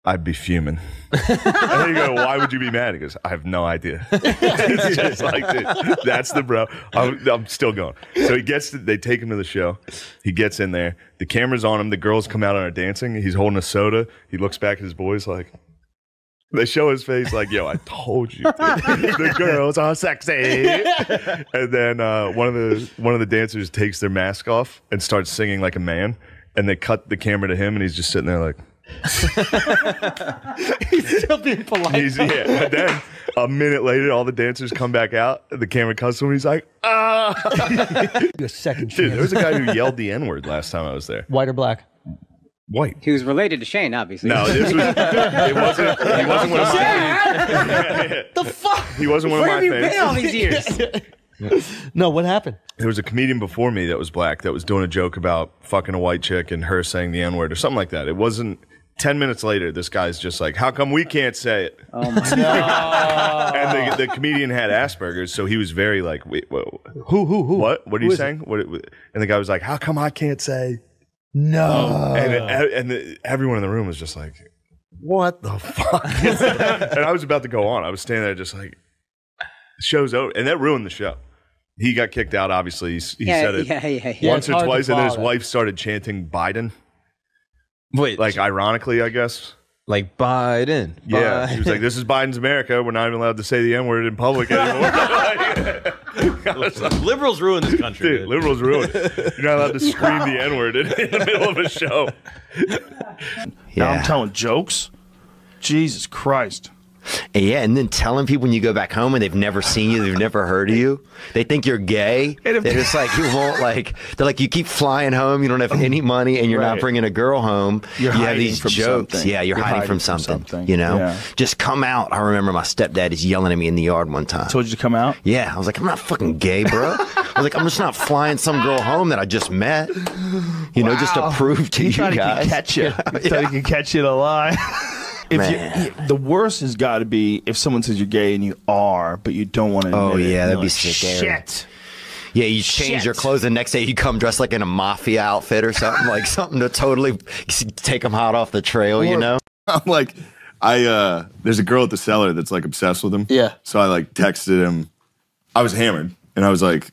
I'd be fuming. And then you go, why would you be mad? He goes, I have no idea. It's just like, dude, that's the bro. I'm still going. So they take him to the show. He gets in there. The camera's on him. The girls come out and are dancing. He's holding a soda. He looks back at his boys like, They show his face like, yo, I told you, the girls are sexy. And then one of the dancers takes their mask off and starts singing like a man. And they cut the camera to him, and he's just sitting there like. He's still being polite. And then a minute later, all the dancers come back out. The camera cuts to him, and he's like, ah. A second chance. Dude, there was a guy who yelled the N-word last time I was there. White or black? White. He was related to Shane, obviously. No, this was. He wasn't one of my. The fuck? He wasn't one Where of have my you fans. been all these years? No, what happened? There was a comedian before me that was black that was doing a joke about fucking a white chick and her saying the N-word or something like that. It wasn't. 10 minutes later, this guy's just like, how come we can't say it? Oh my God. And the comedian had Asperger's, so he was very like, wait, whoa. Who? What are you saying? And the guy was like, how come I can't say? No. And everyone in the room was just like, what the fuck? And I was about to go on. I was standing there just like, the show's over. And that ruined the show. He got kicked out, obviously. He said it once or twice, and then his wife started chanting Biden. Wait, like ironically, I guess. Like Biden. Yeah, she was like, "This is Biden's America. We're not even allowed to say the N-word in public anymore." Liberals ruin this country. Dude, liberals ruin it. You're not allowed to scream the N-word in the middle of a show. Now I'm telling jokes. Jesus Christ. Yeah, and then telling people when you go back home and they've never seen you, they've never heard of you, they think you're gay. They're just like, you won't like, they're like, you keep flying home, you don't have any money, and you're not bringing a girl home. You have these jokes. Something. Yeah, you're hiding from something. You know? Yeah. Just come out. I remember my stepdad is yelling at me in the yard one time. Told you to come out? Yeah, I was like, I'm not fucking gay, bro. I was like, I'm just not flying some girl home that I just met. You know, just to prove to you guys. He could catch you. He thought he could catch you in a lie. The worst has got to be if someone says you're gay and you are, but you don't want to admit it. Oh, yeah, that'd You're be like, sick. Shit. Yeah, you change your clothes the next day. You come dressed like in a mafia outfit or something, like something to totally take them hot off the trail, you know? I'm like, there's a girl at the cellar that's like obsessed with him. Yeah. So I like texted him. I was hammered, and I was like,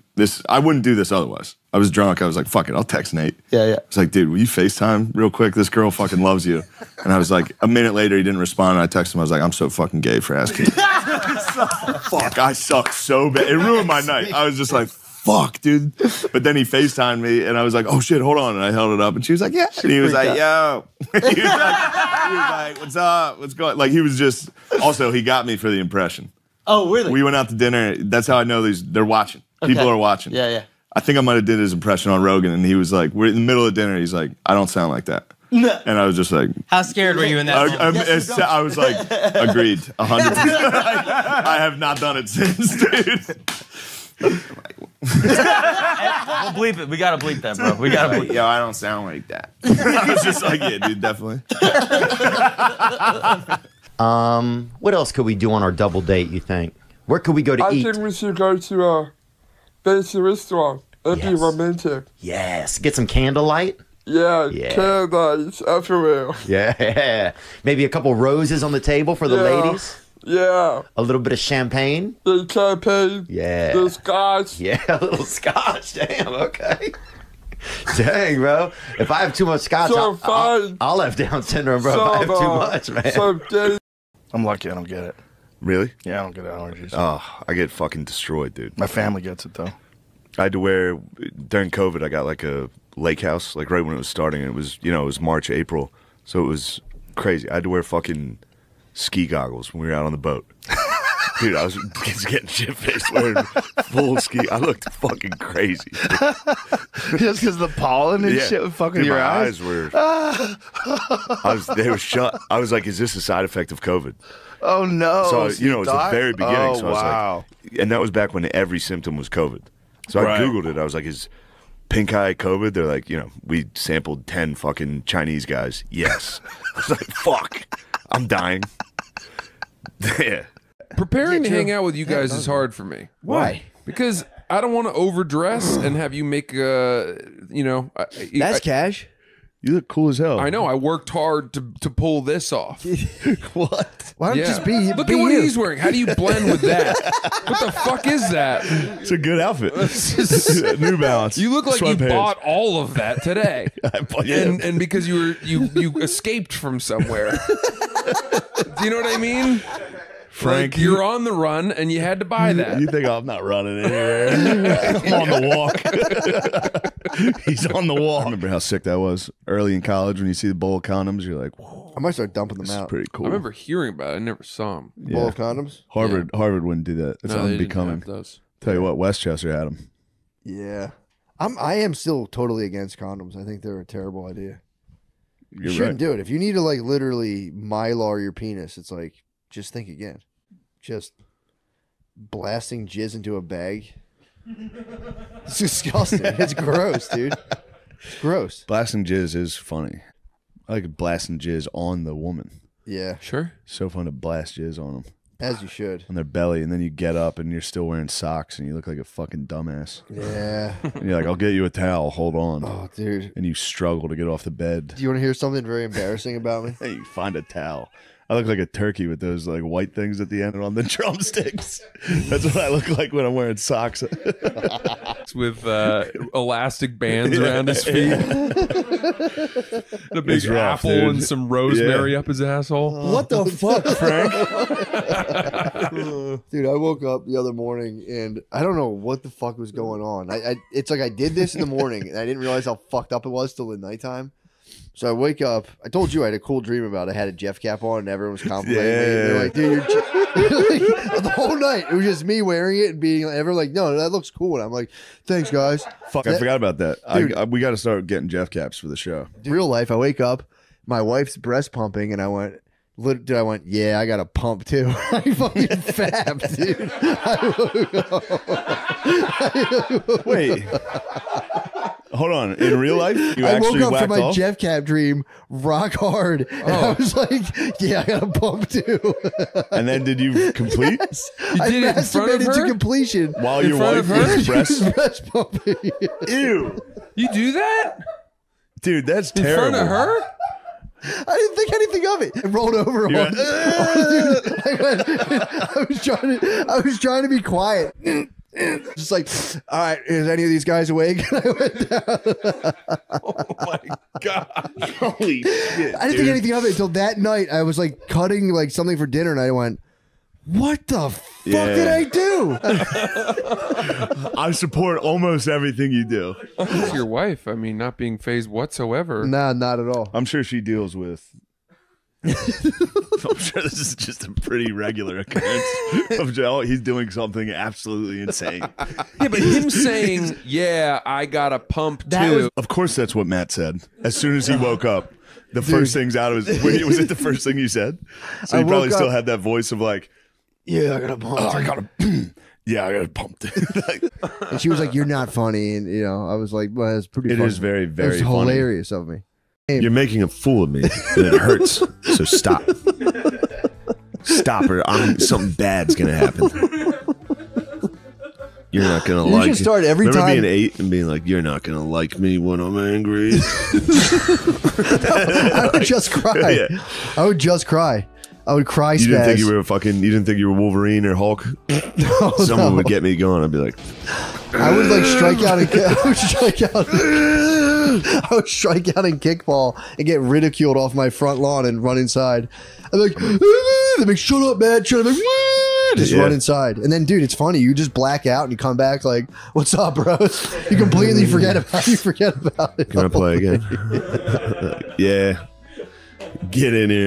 I wouldn't do this otherwise. I was drunk. I was like, fuck it, I'll text Nate. Yeah. I was like, dude, will you FaceTime real quick? This girl fucking loves you. And I was like, a minute later, he didn't respond. And I texted him. I was like, I'm so fucking gay for asking. Fuck, I suck so bad. It ruined my night. I was just like, fuck, dude. But then he FaceTimed me, and I was like, oh shit, hold on. And I held it up, and she was like, yeah. And he was like, yo. he was like, what's up? What's going? Like he was just. Also, he got me for the impression. Oh, really? We went out to dinner. That's how I know they're watching. Okay. People are watching. Yeah. I think I might have did his impression on Rogan, and he was like, we're in the middle of dinner. He's like, I don't sound like that. No. And I was just like, How scared were you in that moment? I was like, agreed, 100%. I have not done it since, dude. We'll bleep it. We gotta bleep that, bro. We gotta bleep. Yo, I don't sound like that. I was just like, yeah, dude, definitely. What else could we do on our double date, you think? Where could we go to eat? I think we should go to a fancy restaurant. That'd be romantic. Yes. Get some candlelight? Yeah. Candlelights everywhere. Yeah. Maybe a couple roses on the table for the ladies? Yeah. A little bit of champagne? The champagne. Yeah. The scotch. Yeah, a little scotch. Damn, okay. Dang, bro. If I have too much scotch, I'll have Down syndrome, bro. If I have too much, man. I'm lucky I don't get it. Really? Yeah, I don't get allergies. Oh, I get fucking destroyed, dude. My family gets it, though. I had to wear, during COVID, I got like a lake house, like right when it was starting. It was, it was March, April. So it was crazy. I had to wear fucking ski goggles when we were out on the boat. Dude, I was getting shit-faced wearing full ski. I looked fucking crazy. Just because the pollen and shit was fucking dude, your my eyes? were... they were shut. I was like, is this a side effect of COVID? Oh, no. So, it was the very beginning. Oh, so I was wow. like, and that was back when every symptom was COVID. So I Googled it. I was like, is pink eye COVID? They're like, we sampled 10 fucking Chinese guys. Yes. I was like, fuck. I'm dying. Yeah. Preparing to hang out with you guys is hard for me. Why? Because I don't want to overdress and have you make That's cash. You look cool as hell. I know. I worked hard to pull this off. What? Why don't you just be? Look be at what you. he's wearing. How do you blend with that? What the fuck is that? It's a good outfit. New Balance. You look like you Sweatpants. bought all of that today, and because you escaped from somewhere. Do you know what I mean? Frank, like you're on the run and you had to buy that. You think I'm not running anywhere? I'm on the walk. He's on the walk. I remember how sick that was early in college when you see the bowl of condoms. You're like, whoa, I might start dumping them out. pretty cool. I remember hearing about it. I never saw them. Bowl of condoms. Harvard wouldn't do that. It's No, they didn't unbecoming. have those. Tell you what, Westchester had them. Yeah, I am still totally against condoms. I think they're a terrible idea. You shouldn't do it. If you need to like literally mylar your penis, it's like just think again. Just blasting jizz into a bag. It's disgusting. It's gross, dude. It's gross. Blasting jizz is funny. I like blasting jizz on the woman. Yeah. Sure. So fun to blast jizz on them. As you should. On their belly, and then you get up and you're still wearing socks and you look like a fucking dumbass. Yeah. And you're like, I'll get you a towel. Hold on. Oh, dude. And you struggle to get off the bed. Do you want to hear something very embarrassing about me? Hey, you find a towel. I look like a turkey with those like white things at the end on the drumsticks. That's what I look like when I'm wearing socks. With elastic bands around his feet. A big rough, apple dude. and some rosemary up his asshole. What the fuck, Frank? Dude, I woke up the other morning and I don't know what the fuck was going on. It's like I did this in the morning and I didn't realize how fucked up it was till the nighttime. So I wake up. I told you I had a cool dream about it. I had a Jeff cap on and everyone was complimenting me. They're like, dude, like, the whole night. It was just me wearing it and being like, everyone like, no, that looks cool. And I'm like, thanks, guys. Fuck, I forgot about that. We got to start getting Jeff caps for the show. In real life, I wake up, my wife's breast pumping, and I went, yeah, I got a pump too. I fucking fab, dude. Wait. Hold on. In real life, you I actually woke up from whacked my off? Jeff Cap dream rock hard. And I was like, yeah, I got a pump too. And then did you complete? Yes. You I did it in front of masturbated to her? completion. While In your front wife of her? was breast? breast pumping. Ew. You do that? Dude, that's In terrible. front of her? I didn't think anything of it. I rolled over. Yeah. I was trying to be quiet. Just like, all right, is any of these guys awake? And I went down. Oh my god! Holy shit! I didn't think anything of it until that night. I was like cutting like something for dinner, and I went, "What the fuck did I do?" I support almost everything you do. It's your wife. I mean, not being phased whatsoever. Nah, not at all. I'm sure she deals with. I'm sure this is just a pretty regular occurrence. He's doing something absolutely insane. Yeah, but him saying, "Yeah, I got a pump too." Of course, that's what Matt said. As soon as he woke up, the first thing's out of his. Was it the first thing you said? So I you probably woke still up- had that voice of like, Yeah, I got a pump. I got a. Yeah, I got a pump. And she was like, "You're not funny," and I was like, "Well, it's pretty." It funny. is very, very It was funny. hilarious of me. You're making a fool of me, and it hurts. So stop. Stop, or something bad's gonna happen. You're not gonna You like. should start every Remember time- being 8 and being like, "You're not gonna like me when I'm angry." I would just cry. Yeah. I would just cry. I would cry. You didn't think spaz. you were fucking. You didn't think you were Wolverine or Hulk. No, Someone no. would get me going. I'd be like, I would like strike out and I would strike out. I would strike out in kickball and get ridiculed off my front lawn and run inside. I'm like, they're like, shut up, man, shut up. Like, just Yeah. run inside. And then, dude, it's funny. You just black out and you come back like, what's up, bros? You completely forget about it. "Can I play again?" Yeah. Get in here.